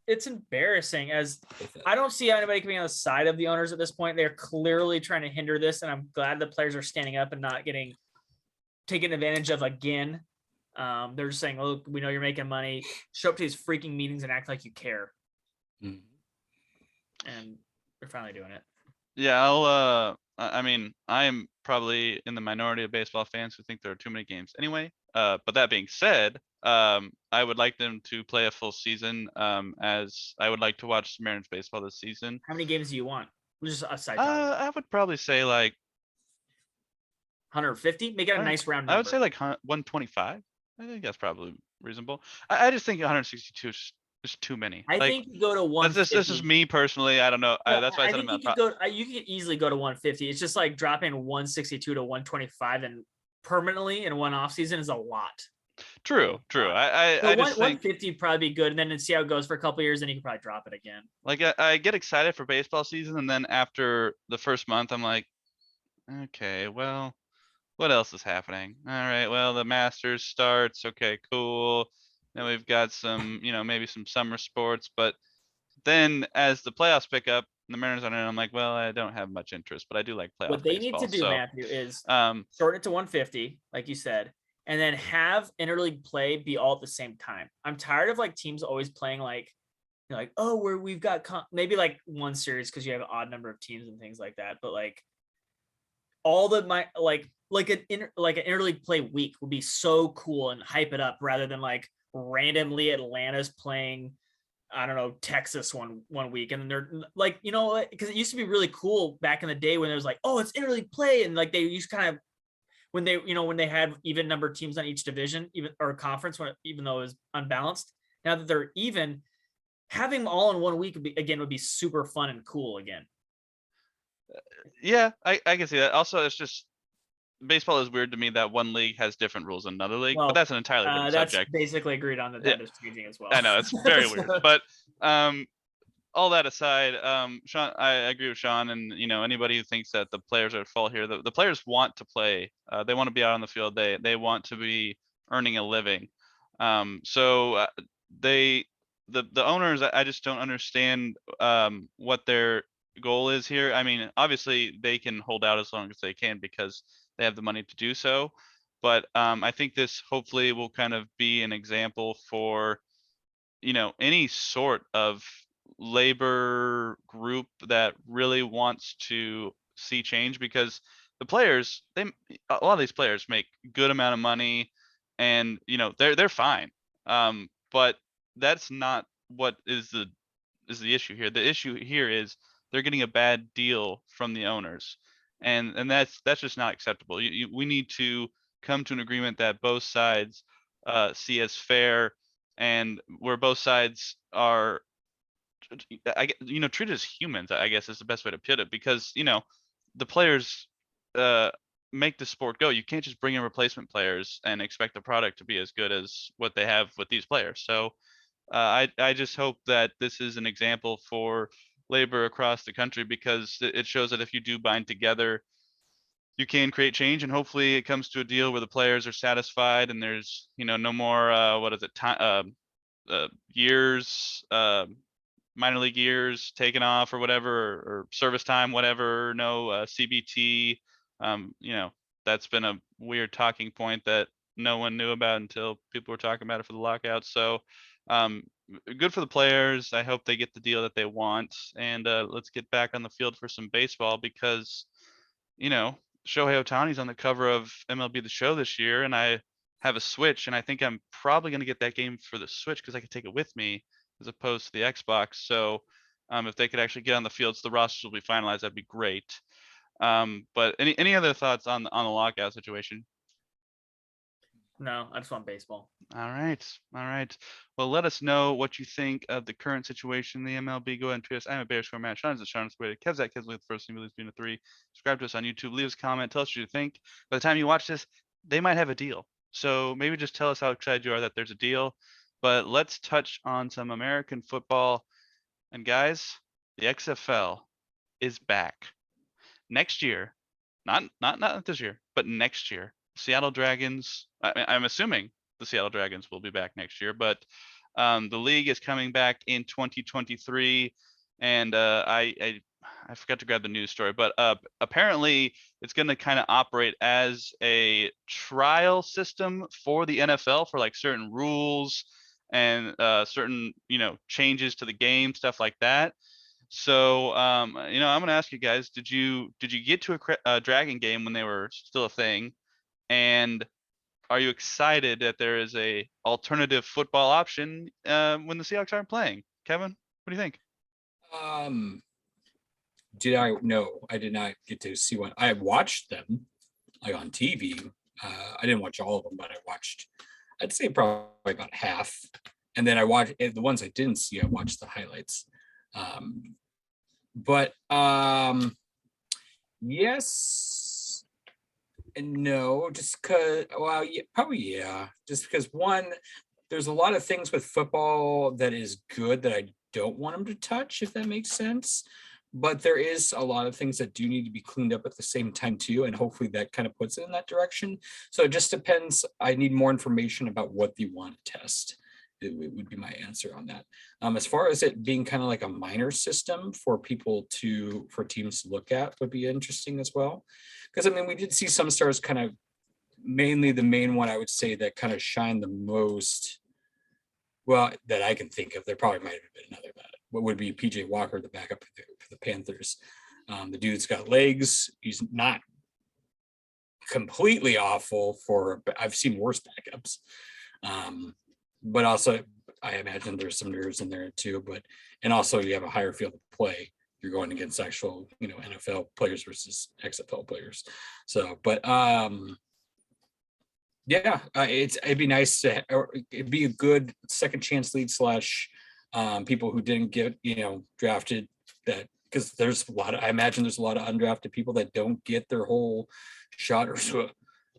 It's embarrassing. As I don't see anybody coming on the side of the owners at this point. They're clearly trying to hinder this, and I'm glad the players are standing up and not getting taken advantage of again. They're just saying, look, we know you're making money. Show up to these freaking meetings and act like you care. Mm. And they're finally doing it. Yeah, I mean, I am probably in the minority of baseball fans who think there are too many games anyway. But that being said, I would like them to play a full season, as I would like to watch Mariners baseball this season. How many games do you want? Just a side I would probably say like 150. Make it a nice round number. I would say like 125. I think that's probably reasonable. I just think 162 is There's too many. I Like think you go to this is 150. me personally. I don't know. That's why I I said think I'm you not. could go. You could easily go to 150. It's just like dropping 162 to 125 and permanently in one offseason is a lot. True. So I just think 150 would probably be good, and then see how it goes for a couple of years, and you can probably drop it again. like I get excited for baseball season, and then after the first month, I'm like, okay, well, what else is happening? All right, well, the Masters starts. Okay, cool. Then we've got some, maybe some summer sports, but then as the playoffs pick up and the Mariners are in, I'm like, well, I don't have much interest, but I do like playoff What they need to baseball. do, So, Matthew, is um, shorten it to 150, like you said, and then have interleague play be all at the same time. I'm tired of like teams always playing like, oh, we've got maybe like one series because you have an odd number of teams and things like that, but like all the like an interleague play week would be so cool and hype it up rather than like randomly Atlanta's playing, I don't know, Texas one week, and then they're like, because it used to be really cool back in the day when there was like, oh, it's interleague play, and like they used kind of when they had even number of teams on each division, even or conference, even though it was unbalanced. Now that they're even, having them all in 1 week would be super fun and cool again. yeah, I can see that. Also, it's just baseball is weird to me that one league has different rules than another league, but Well, that's an entirely different that's subject. basically agreed on Yeah, that is changing as well. I know it's very weird, but all that aside, Sean, I agree with Sean, and anybody who thinks that the players are at fault here, the players want to play. They want to be out on the field. They want to be earning a living. So they the owners, I just don't understand what their goal is here. I mean, obviously they can hold out as long as they can because they have the money to do so. But I think this hopefully will kind of be an example for any sort of labor group that really wants to see change, because the players, a lot of these players make good amount of money, and they're fine. But that's not what is the issue here. The issue here is they're getting a bad deal from the owners, and that's just not acceptable. We need to come to an agreement that both sides see as fair, and where both sides are, treated as humans, I guess is the best way to put it, because the players make the sport go. You can't just bring in replacement players and expect the product to be as good as what they have with these players. So I just hope that this is an example for labor across the country, because it shows that if you do bind together, you can create change, and hopefully it comes to a deal where the players are satisfied and there's no more what is it, time, years, minor league years taken off or whatever, or service time, whatever, no CBT. That's been a weird talking point that no one knew about until people were talking about it for the lockout. So good for the players. I hope they get the deal that they want, and let's get back on the field for some baseball, because Shohei Ohtani's on the cover of MLB The Show this year, and I have a Switch, and I think I'm probably going to get that game for the Switch because I can take it with me as opposed to the Xbox. So if they could actually get on the field, so the rosters will be finalized, that'd be great. But any other thoughts on the lockout situation? No, I just want baseball. All right. Well, let us know what you think of the current situation in the MLB. Go ahead and tweet us. I'm a Bear Score Matt. Sean is a Sean Square. Kev's at Kev's with the first name, Billy's being a 3. Subscribe to us on YouTube. Leave us a comment. Tell us what you think. By the time you watch this, they might have a deal. So maybe just tell us how excited you are that there's a deal. But let's touch on some American football. And guys, the XFL is back next year. Not this year, but next year. Seattle Dragons. I'm assuming the Seattle Dragons will be back next year, but the league is coming back in 2023, and I forgot to grab the news story, but apparently it's going to kind of operate as a trial system for the NFL for like certain rules and certain changes to the game, stuff like that. So I'm going to ask you guys: Did you get to a Dragon game when they were still a thing? And are you excited that there is a alternative football option when the Seahawks aren't playing? Kevin, what do you think? Um, did I? No, I did not get to see one. I watched them like on TV. I didn't watch all of them, but I watched, I'd say probably about half. And then I watched the ones I didn't see. I watched the highlights. But yes and no, just because. Well, yeah, probably yeah. Just because one, there's a lot of things with football that is good that I don't want them to touch, if that makes sense. But there is a lot of things that do need to be cleaned up at the same time too, and hopefully that kind of puts it in that direction. So it just depends. I need more information about what they want to test. It would be my answer on that. As far as it being kind of like a minor system for teams to look at would be interesting as well. Because I mean, we did see some stars kind of, mainly the main one I would say that kind of shined the most. Well, that I can think of, there probably might have been another about it. What would be PJ Walker, the backup for the Panthers? The dude's got legs. He's not completely awful I've seen worse backups. But also I imagine there's some nerves in there too. And also you have a higher field of play. You're going against actual, NFL players versus XFL players. So, but yeah, it'd be nice it'd be a good second chance league / people who didn't get drafted, that because I imagine there's a lot of undrafted people that don't get their whole shot or so.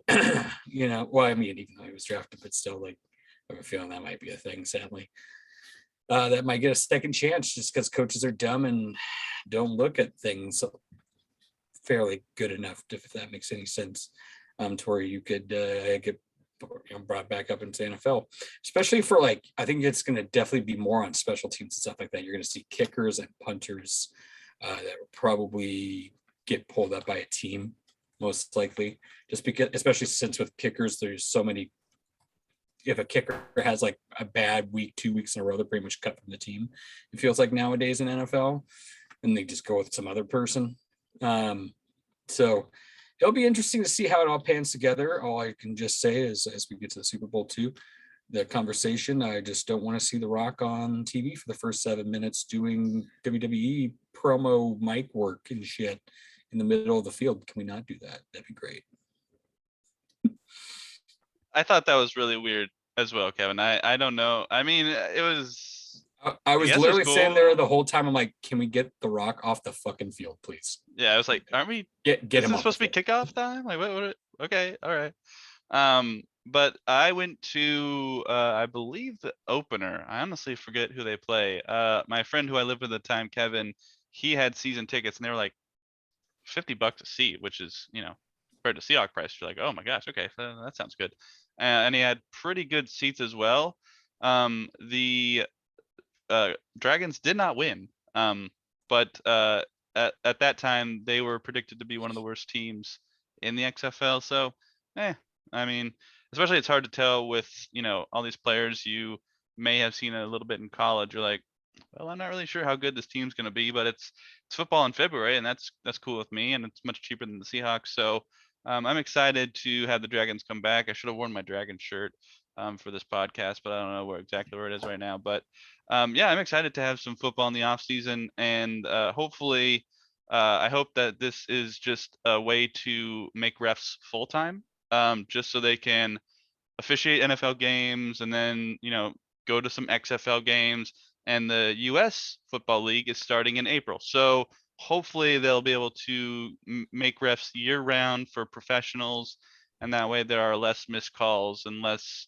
Well, I mean, even though he was drafted, but still, like, I have a feeling that might be a thing, sadly. That might get a second chance just because coaches are dumb and don't look at things fairly good enough, if that makes any sense, to where you could get brought back up into the NFL, especially for I think it's going to definitely be more on special teams and stuff like that. You're going to see kickers and punters that will probably get pulled up by a team, most likely, just because, especially since with kickers, there's so many. If a kicker has like a bad week, 2 weeks in a row, they're pretty much cut from the team. It feels like nowadays in NFL, and they just go with some other person. So it'll be interesting to see how it all pans together. All I can just say is, as we get to the Super Bowl II, the conversation, I just don't want to see The Rock on TV for the first 7 minutes doing WWE promo mic work and shit in the middle of the field. Can we not do that? That'd be great. I thought that was really weird as well, Kevin. I don't know. I mean, it was. I was literally sitting there the whole time. I'm like, can we get The Rock off the fucking field, please? Yeah, I was like, aren't we? Get is him this off supposed to be kickoff time? Like, what? Okay, all right. But I went to, I believe the opener. I honestly forget who they play. My friend who I lived with at the time, Kevin, he had season tickets, and they were like $50 a seat, which is, compared to Seahawks price, you're like, oh my gosh, okay, that sounds good. And he had pretty good seats as well. The Dragons did not win, but at that time they were predicted to be one of the worst teams in the XFL. So, I mean, especially it's hard to tell with all these players you may have seen a little bit in college. You're like, well, I'm not really sure how good this team's going to be, but it's football in February, and that's cool with me, and it's much cheaper than the Seahawks. So I'm excited to have the Dragons come back. I should have worn my Dragon shirt for this podcast, but I don't know exactly where it is right now. But yeah, I'm excited to have some football in the off season, and hopefully, I hope that this is just a way to make refs full time, just so they can officiate NFL games and then go to some XFL games. And the U.S. Football League is starting in April, so hopefully they'll be able to make refs year round for professionals, and that way there are less missed calls and less,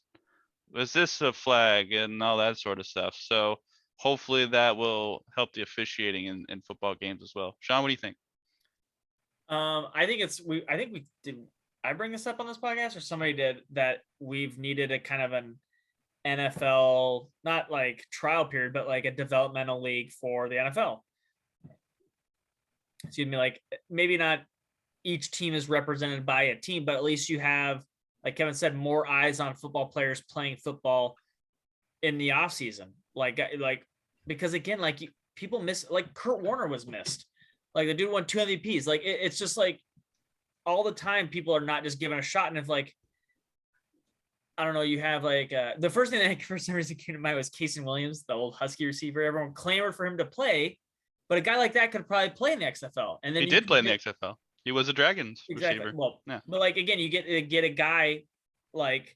was this a flag, and all that sort of stuff. So hopefully that will help the officiating in football games as well. Sean, what do you think? I think we did. I bring this up on this podcast, or somebody did, that we've needed a kind of an NFL, not like trial period, but like a developmental league for the NFL. Excuse me, like maybe not each team is represented by a team, but at least you have, like Kevin said, more eyes on football players playing football in the off season. Like because again, like people miss, like Kurt Warner was missed. Like the dude won 2 MVPs. Like it's just like all the time people are not just given a shot. And if like, I don't know, you have like the first thing that for some reason came to mind was Casey Williams, the old Husky receiver. Everyone clamored for him to play, but a guy like that could probably play in the XFL. And then he did play in the XFL. He was a Dragons receiver. Well, yeah. But like again, you get a guy like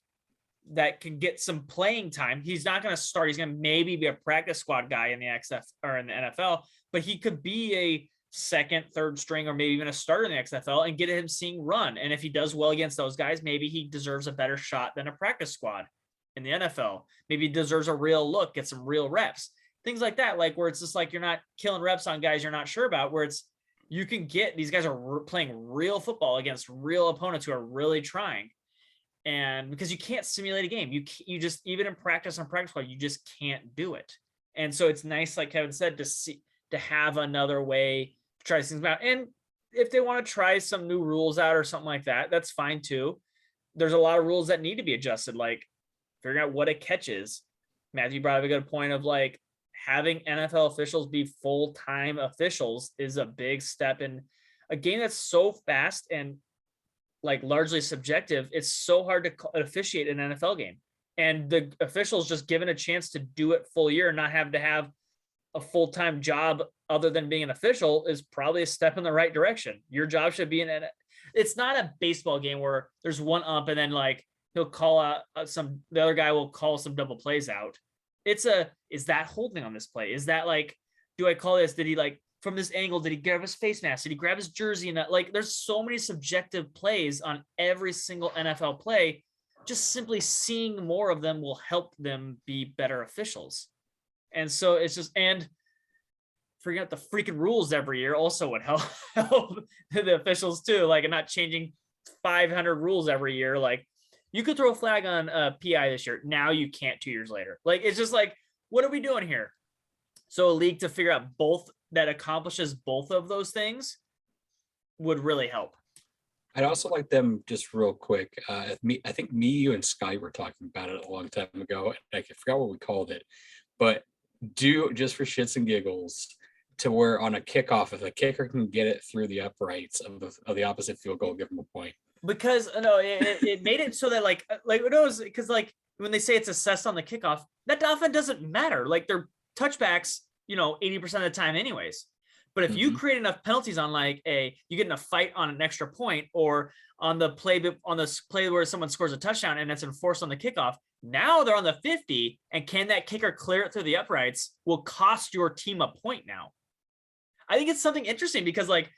that can get some playing time. He's not going to start. He's going to maybe be a practice squad guy in the XF or in the NFL, but he could be a second, third string, or maybe even a starter in the XFL and get him seeing run. And if he does well against those guys, maybe he deserves a better shot than a practice squad in the NFL. Maybe he deserves a real look, get some real reps, things like that. Like where it's just like, you're not killing reps on guys you're not sure about, where it's, you can get, these guys are playing real football against real opponents who are really trying. And because you can't simulate a game, you just, even in practice on practice squad, you just can't do it. And so it's nice, like Kevin said, to have another way to try things out. And if they want to try some new rules out or something like that, that's fine too. There's a lot of rules that need to be adjusted, like figuring out what a catch is. Matthew brought up a good point of like having NFL officials be full-time officials is a big step in a game that's so fast and like largely subjective. It's so hard to officiate an NFL game, and the officials just given a chance to do it full year and not have to have a full-time job other than being an official is probably a step in the right direction. Your job should be it's not a baseball game where there's one ump and then like he'll call out the other guy will call some double plays out. Is that holding on this play? Is that like, do I call this? Did he like from this angle? Did he grab his face mask? Did he grab his jersey? And that, like, there's so many subjective plays on every single NFL play. Just simply seeing more of them will help them be better officials. And so it's just, and figuring out the freaking rules every year also would help the officials too. Like, and not changing 500 rules every year. Like, you could throw a flag on a PI this year. Now you can't 2 years later. Like, it's just like, what are we doing here? So a league to figure out both that accomplishes both of those things would really help. I'd also like them just real quick. I think me, you, and Sky were talking about it a long time ago. I forgot what we called it, but do just for shits and giggles to where on a kickoff, if a kicker can get it through the uprights of the opposite field goal, give them a point. Because no, it made it so that like it was, because like when they say it's assessed on the kickoff, that often doesn't matter. Like they're touchbacks, 80% of the time anyways. But if you create enough penalties on like you get in a fight on an extra point, or on the play where someone scores a touchdown and it's enforced on the kickoff, now they're on the 50, and can that kicker clear it through the uprights will cost your team a point now. I think it's something interesting because like,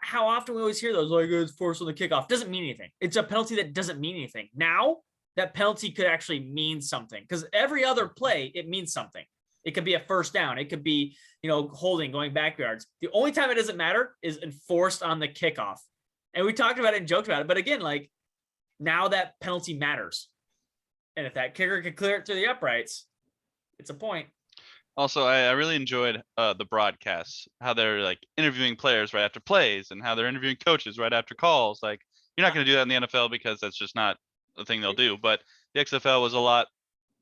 how often we always hear those, like, it's forced on the kickoff. Doesn't mean anything. It's a penalty that doesn't mean anything. Now, that penalty could actually mean something, because every other play, it means something. It could be a first down. It could be, holding, going backyards. The only time it doesn't matter is enforced on the kickoff. And we talked about it and joked about it. But again, like, now that penalty matters. And if that kicker could clear it through the uprights, it's a point. Also, I really enjoyed the broadcasts, how they're like interviewing players right after plays and how they're interviewing coaches right after calls. Like, you're not going to do that in the NFL because that's just not the thing they'll do. But the XFL was a lot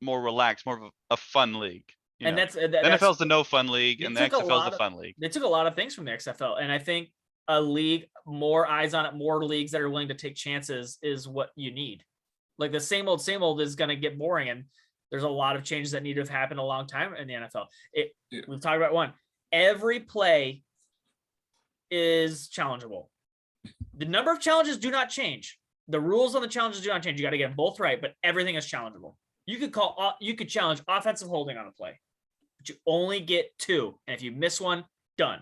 more relaxed, more of a fun league. And that's NFL's the no fun league, and the XFL's the fun league. They took a lot of things from the XFL, and I think a league, more eyes on it, more leagues that are willing to take chances is what you need. Like the same old is going to get boring, and there's a lot of changes that need to have happened a long time in the NFL. We've talked about one. Every play is challengeable. The number of challenges do not change. The rules on the challenges do not change. You got to get them both right, but everything is challengeable. You could challenge offensive holding on a play, but you only get 2. And if you miss one, done.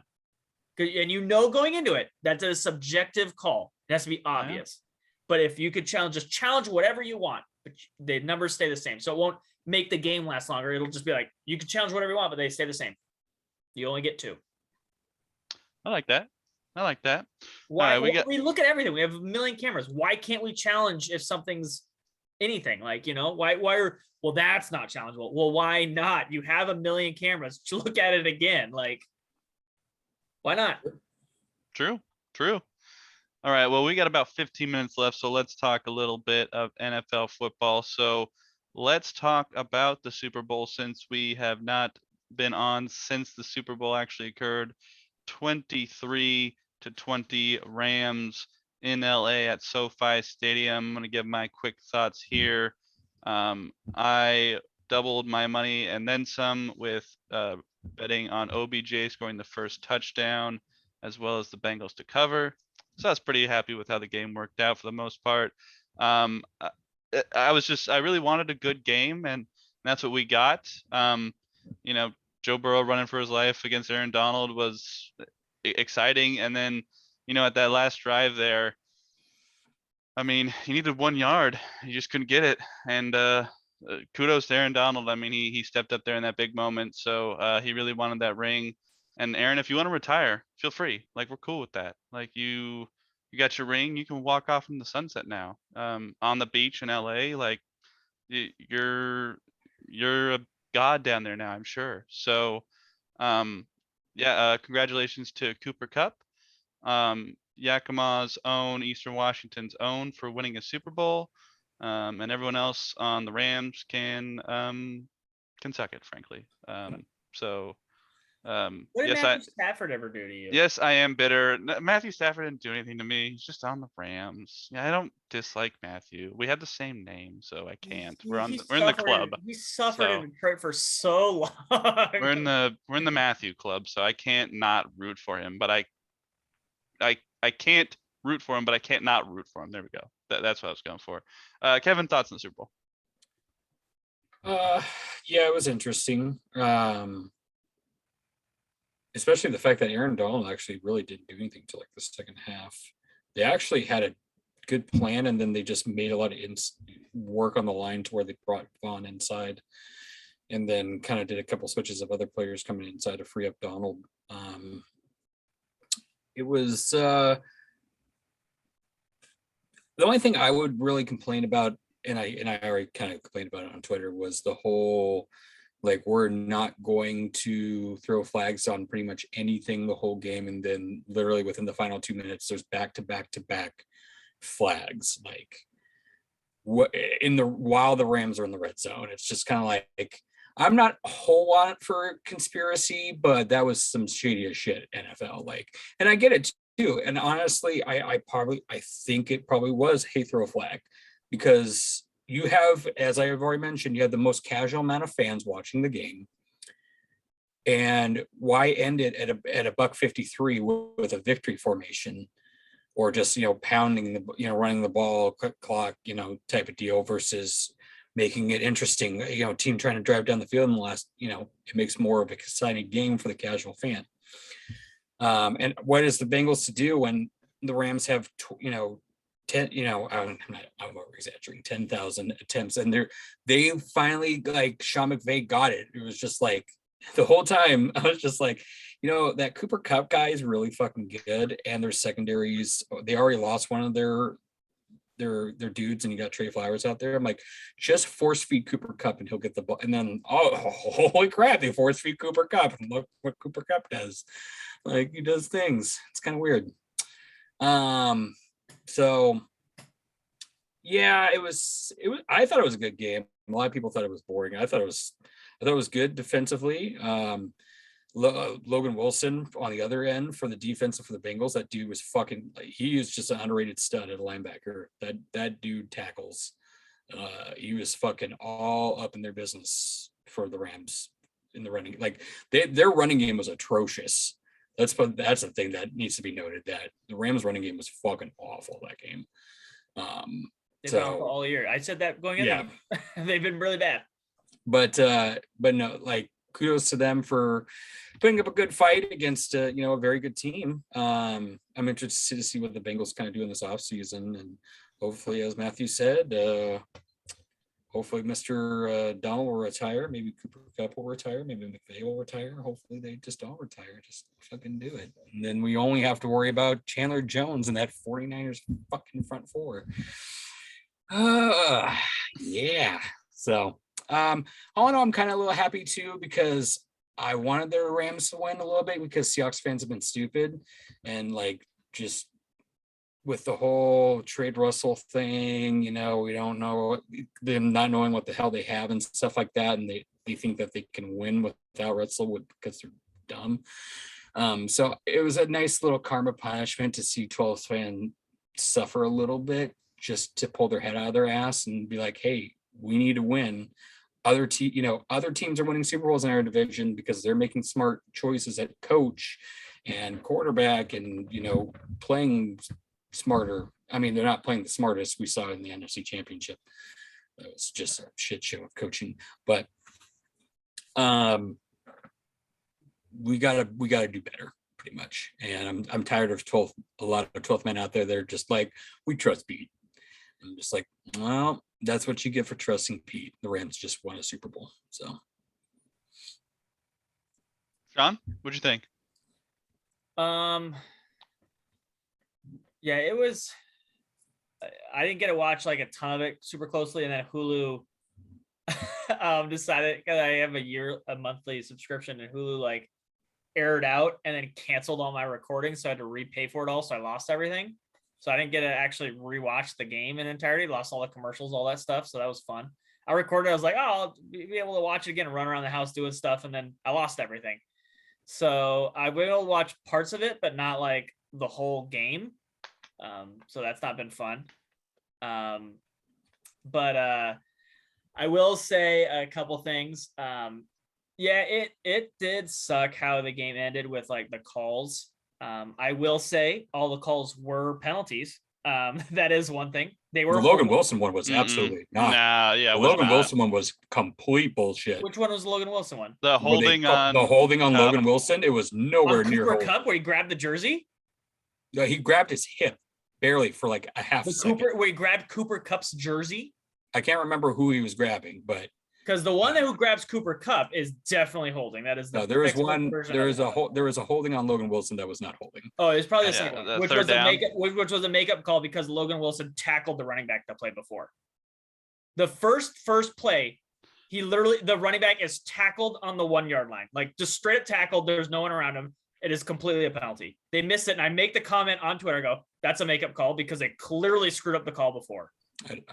And going into it, that's a subjective call. It has to be obvious. Yeah. But if you could just challenge whatever you want, but the numbers stay the same. So it won't make the game last longer. It'll just be like, you can challenge whatever you want, but they stay the same. You only get 2. I like that. Why? We look at everything. We have a million cameras. Why can't we challenge if something's anything? Like, well, that's not challengeable. Well, why not? You have a million cameras. Look at it again. Like, why not? True. All right. Well, we got about 15 minutes left, so let's talk a little bit of NFL football. So let's talk about the Super Bowl, since we have not been on since the Super Bowl actually occurred. 23-20 Rams in LA at SoFi Stadium. I'm going to give my quick thoughts here. I doubled my money and then some with betting on OBJ scoring the first touchdown, as well as the Bengals to cover. So I was pretty happy with how the game worked out for the most part. I really wanted a good game, and that's what we got. You know, Joe Burrow running for his life against Aaron Donald was exciting, and then at that last drive there, I mean, he needed 1 yard, he just couldn't get it, and kudos to Aaron Donald. I mean, he stepped up there in that big moment, so he really wanted that ring. And Aaron, if you want to retire, feel free. Like, we're cool with that. Like, you got your ring, you can walk off in the sunset now, on the beach in LA. Like, you're a god down there now, I'm sure. So, um, yeah, congratulations to Cooper Cup, Yakima's own, Eastern Washington's own, for winning a Super Bowl, and everyone else on the Rams can suck it, frankly. So, What did yes, Matthew Stafford ever do to you? Yes, I am bitter. Matthew Stafford didn't do anything to me. He's just on the Rams. Yeah, I don't dislike Matthew. We had the same name, so I can't. We're in the club. He suffered So in Detroit for so long. we're in the Matthew club, so I can't not root for him. But I can't root for him, but I can't not root for him. There we go. That's what I was going for. Kevin, thoughts on the Super Bowl? Yeah, it was interesting. Especially the fact that Aaron Donald actually really didn't do anything till like the second half. They actually had a good plan, and then they just made a lot of work on the line to where they brought Vaughn inside, and then kind of did a couple switches of other players coming inside to free up Donald. It was the only thing I would really complain about, and I already kind of complained about it on Twitter, was the whole, like, we're not going to throw flags on pretty much anything the whole game, and then literally within the final 2 minutes there's back to back flags, like, what while the Rams are in the red zone. It's just kind of like, I'm not a whole lot for conspiracy, but that was some shady as shit, NFL. Like, and I get it too. And honestly, I think it probably was, hey, throw a flag, because you have, as I have already mentioned, you have the most casual amount of fans watching the game. And why end it at a $1.53 with a victory formation, or just, pounding the, running the ball, quick clock, type of deal, versus making it interesting, team trying to drive down the field in the last, it makes more of an exciting game for the casual fan. And what is the Bengals to do when the Rams have, 10, I'm over exaggerating, 10,000 attempts, and they finally, like, Sean McVay got it. It was just like, the whole time I was just like, that Cooper Kupp guy is really fucking good, and their secondaries, they already lost one of their dudes, and you got Trey Flowers out there. I'm like, just force feed Cooper Kupp and he'll get the ball. And then, holy crap, they force feed Cooper Kupp, and look what Cooper Kupp does. Like, he does things. It's kind of weird. So yeah, it was, I thought it was a good game. A lot of people thought it was boring. I thought it was good defensively. Logan Wilson on the other end for the defense for the Bengals, that dude was fucking, he is just an underrated stud at a linebacker. That dude tackles. He was fucking all up in their business for the Rams in the running. Like, their running game was atrocious. That's the thing that needs to be noted, that the Rams running game was fucking awful that game. They've been awful all year. I said that going in. Yeah. They've been really bad. But no, like, kudos to them for putting up a good fight against a very good team. I'm interested to see what the Bengals kind of do in this offseason, and hopefully, as Matthew said, hopefully Mr. Donald will retire. Maybe Cooper Kupp will retire. Maybe McVay will retire. Hopefully they just all retire. Just fucking do it. And then we only have to worry about Chandler Jones and that 49ers fucking front four. Yeah. So all in all, I'm kind of a little happy too, because I wanted the Rams to win a little bit, because Seahawks fans have been stupid, and like, just with the whole trade Russell thing, we don't know, them not knowing what the hell they have and stuff like that, and they think that they can win without Russell because they're dumb. So it was a nice little karma punishment to see 12 fans suffer a little bit, just to pull their head out of their ass and be like, hey, we need to win. Other teams are winning Super Bowls in our division because they're making smart choices at coach and quarterback, and playing smarter I mean, they're not playing the smartest we saw in the NFC Championship. It was just a shit show of coaching. But we gotta do better, pretty much. And I'm tired of a lot of 12th men out there. They're just like, we trust Pete. I'm just like, well, that's what you get for trusting Pete. The Rams just won a Super Bowl. So John, what'd you think? Yeah, it was. I didn't get to watch like a ton of it super closely, and then Hulu decided, because I have a monthly subscription, and Hulu like aired out and then canceled all my recordings, so I had to repay for it all, so I lost everything. So I didn't get to actually rewatch the game in entirety. Lost all the commercials, all that stuff. So that was fun. I recorded. I was like, oh, I'll be able to watch it again and run around the house doing stuff, and then I lost everything. So I will watch parts of it, but not like the whole game. So that's not been fun. But I will say a couple things. Yeah, it did suck how the game ended with like the calls. I will say all the calls were penalties. That is one thing. They were. The Logan Wilson one was absolutely not. Nah, yeah, the it was Logan not. Wilson one was complete bullshit. Which one was the Logan Wilson one? The holding on Cup. Logan Wilson, it was nowhere on near Cooper holding. Cup, where he grabbed the jersey. No, he grabbed his hip barely for like a half second. Where he grabbed Cooper Cup's jersey. I can't remember who he was grabbing, but because the one who grabs Cooper Cup is definitely holding. That is the no. There was one. There is a holding on Logan Wilson that was not holding. Oh, it's probably the Yeah, second the one, which third was down. which was a makeup call because Logan Wilson tackled the running back that played before. The first play, he literally, the running back is tackled on the 1 yard line, like just straight up tackled. There's no one around him. It is completely a penalty. They missed it, and I make the comment on Twitter. I go, "That's a makeup call," because they clearly screwed up the call before.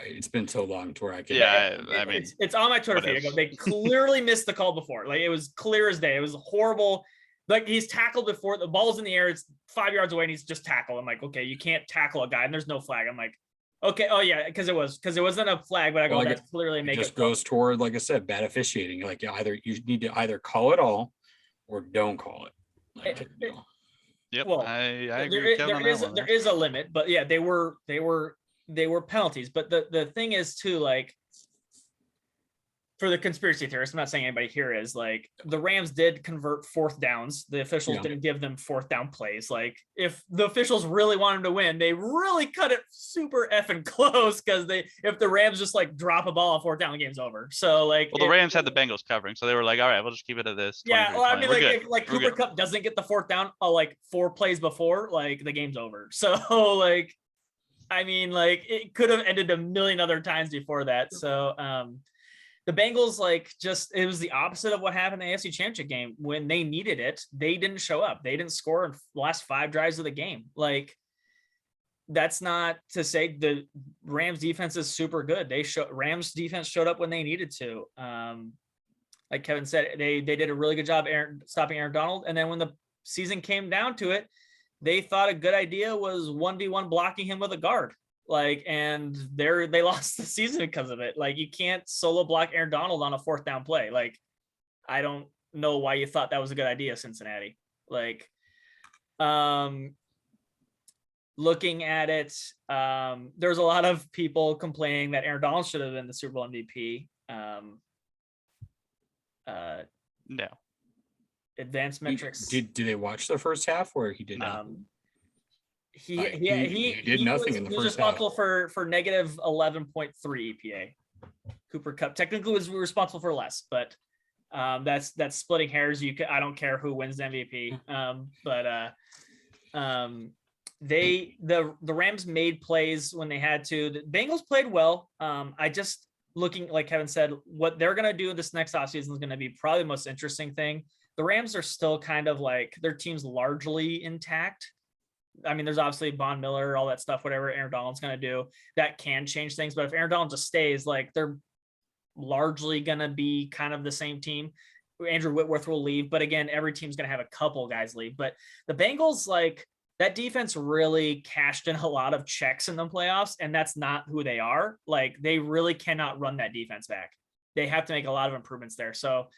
It's been so long to where I can. Yeah, I mean, it's on my Twitter feed. I go, they clearly missed the call before. Like it was clear as day. It was horrible. Like he's tackled before, the ball's in the air. It's 5 yards away, and he's just tackled. I'm like, okay, you can't tackle a guy, and there's no flag. I'm like, okay, oh yeah, because it wasn't a flag, but I go, Well, that's clearly a it makeup. just goes toward, like I said, bad officiating. Like you need to either call it all or don't call it. Like, Yep, well, I agree with Kevin on that one. There is a limit, but yeah, they were penalties. But the thing is too, like, for the conspiracy theorists, I'm not saying anybody here is, like, the Rams did convert fourth downs. The officials didn't give them fourth down plays. Like, if the officials really wanted to win, they really cut it super effing close, because if the Rams just like drop a ball on fourth down, the game's over. So like, well, the Rams had the Bengals covering, so they were like, all right, we'll just keep it at this. Yeah, well, I mean, like, if like Cooper good. Cup doesn't get the fourth down, like 4 plays before, like the game's over. So like, I mean, like it could have ended a million other times before that. So the Bengals, like, it was the opposite of what happened in the AFC Championship game. When they needed it, they didn't show up. They didn't score in the last 5 drives of the game. Like, that's not to say the Rams defense is super good. Rams defense showed up when they needed to. Like Kevin said, they did a really good job stopping Aaron Donald. And then when the season came down to it, they thought a good idea was 1v1 blocking him with a guard. Like, and they lost the season because of it. Like, you can't solo block Aaron Donald on a fourth down play. Like, I don't know why you thought that was a good idea, Cincinnati. Like, looking at it, there's a lot of people complaining that Aaron Donald should have been the Super Bowl MVP. No. Advanced metrics. Did they watch the first half, or he did not? He did nothing in the he was first half. responsible for negative 11.3 EPA. Cooper Cup technically was responsible for less, but that's splitting hairs. I don't care who wins the MVP. The Rams made plays when they had to. The Bengals played well. Looking, like Kevin said, what they're going to do this next offseason is going to be probably the most interesting thing. The Rams are still kind of like, their team's largely intact. I mean, there's obviously Von Miller, all that stuff, whatever Aaron Donald's going to do, that can change things. But if Aaron Donald just stays, like, they're largely going to be kind of the same team. Andrew Whitworth will leave, but again, every team's going to have a couple guys leave. But the Bengals, like, that defense really cashed in a lot of checks in the playoffs, and that's not who they are. Like, they really cannot run that defense back. They have to make a lot of improvements there. So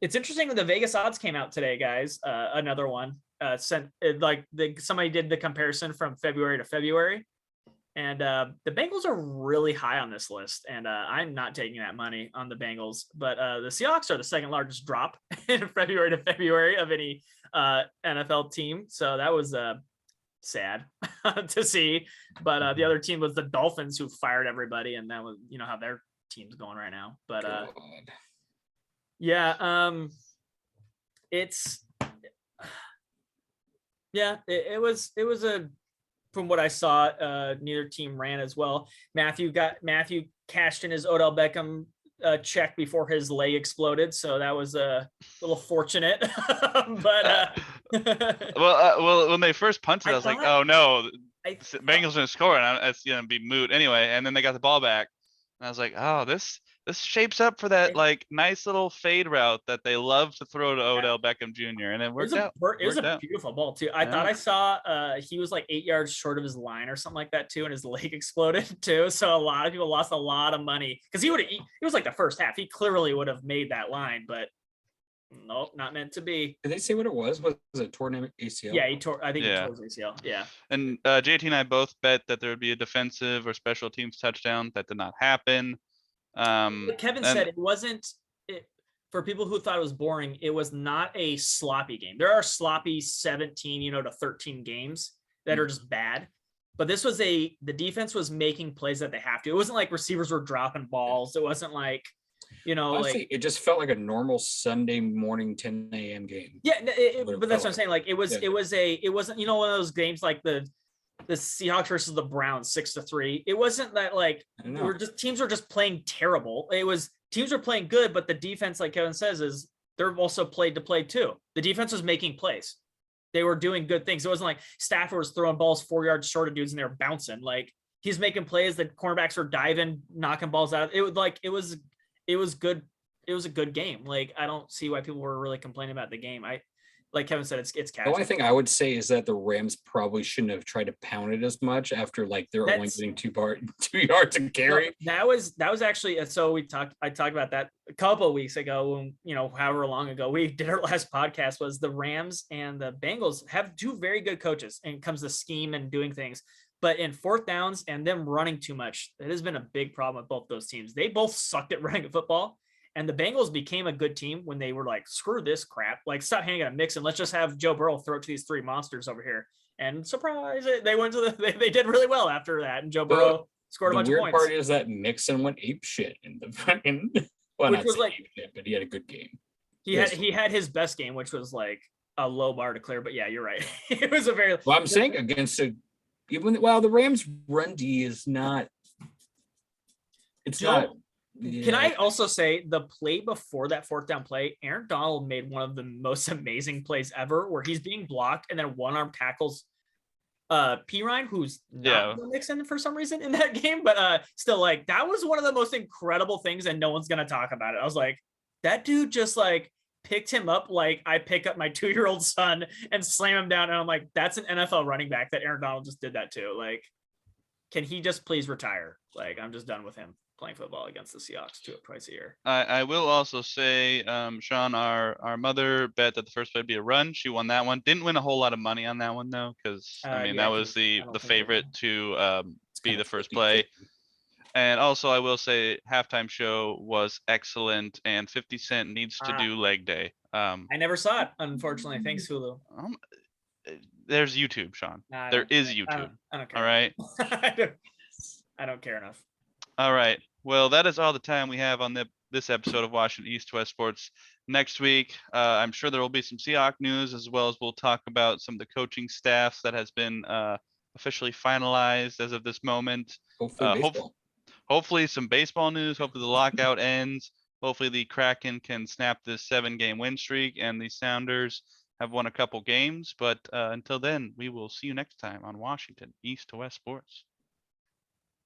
it's interesting that the Vegas odds came out today, guys. Another one somebody did the comparison from February to February, And the Bengals are really high on this list, and I'm not taking that money on the Bengals. But the Seahawks are the second largest drop in February to February of any NFL team. So that was sad to see. But the other team was the Dolphins, who fired everybody, and that was how their team's going right now. But yeah, it's it was a, from what I saw, neither team ran as well. Matthew cashed in his Odell Beckham check before his leg exploded, so that was a little fortunate. But well, when they first punted, I was like, thought- oh no, I Bengals gonna score, and it's gonna be moot anyway. And then they got the ball back, and I was like, oh, this shapes up for that like nice little fade route that they love to throw to Odell Beckham Jr. And it worked out. It was a beautiful ball too. I thought I saw he was like 8 yards short of his line or something like that too, and his leg exploded too. So a lot of people lost a lot of money because he was like the first half. He clearly would have made that line, but nope, not meant to be. Did they say what it was? Was it torn ACL? Yeah, he tore his ACL. Yeah. And JT and I both bet that there would be a defensive or special teams touchdown. That did not happen. Like Kevin said, it wasn't. For people who thought it was boring, it was not a sloppy game. There are sloppy 17, to 13 games that are just bad. But this was the defense was making plays that they have to. It wasn't like receivers were dropping balls. It wasn't like, Honestly, it just felt like a normal Sunday morning 10 a.m. game. Yeah, but that's what I'm saying. Like it wasn't one of those games like the Seahawks versus the Browns 6-3. It wasn't that like teams were just playing terrible. It was teams were playing good, but the defense, like Kevin says, is they're also played to play too. The defense was making plays. They were doing good things. It wasn't like Stafford was throwing balls 4 yards short of dudes and they were bouncing. Like he's making plays. The cornerbacks were diving, knocking balls out. It was good. It was a good game. Like I don't see why people were really complaining about the game. Like Kevin said, it's casual. The only thing I would say is that the Rams probably shouldn't have tried to pound it as much after like they're only getting 2 yards to carry. That was actually, so I talked about that a couple of weeks ago when, however long ago we did our last podcast, was the Rams and the Bengals have 2 very good coaches and it comes to scheme and doing things. But in fourth downs and them running too much, it has been a big problem with both those teams. They both sucked at running football. And the Bengals became a good team when they were like, screw this crap. Like, stop hanging a mix and let's just have Joe Burrow throw it to these 3 monsters over here. And surprise, they went to they did really well after that. And Joe Burrow scored a bunch of points. The weird part is that Mixon went ape shit in the fucking, well, which was like, ape shit, but he had a good game. He had his best game, which was like a low bar to clear. But yeah, you're right. It was a very. Well, I'm saying against the Rams run D is not. It's not. Yeah. Can I also say the play before that fourth down play, Aaron Donald made one of the most amazing plays ever where he's being blocked and then one arm tackles Pirine, who's not Mixon for some reason in that game, but still like that was one of the most incredible things and no one's going to talk about it. I was like, that dude just like picked him up like I pick up my 2-year-old son and slam him down. And I'm like, that's an NFL running back that Aaron Donald just did that too. Like, can he just please retire? Like, I'm just done with him playing football against the Seahawks twice a year. I will also say, Sean, our mother bet that the first play would be a run. She won that one. Didn't win a whole lot of money on that one though, because that was the favorite to be the first play. And also, I will say, halftime show was excellent, and 50 Cent needs to do leg day. I never saw it, unfortunately. Thanks, Hulu. There's YouTube, Sean. There is YouTube. I don't care. All right. I don't care enough. All right. Well, that is all the time we have on this episode of Washington East to West Sports. Next week, I'm sure there will be some Seahawks news, as well as we'll talk about some of the coaching staffs that has been officially finalized as of this moment. Hopefully some baseball news. Hopefully the lockout ends. Hopefully the Kraken can snap this 7-game win streak, and the Sounders have won a couple games. But until then, we will see you next time on Washington East to West Sports.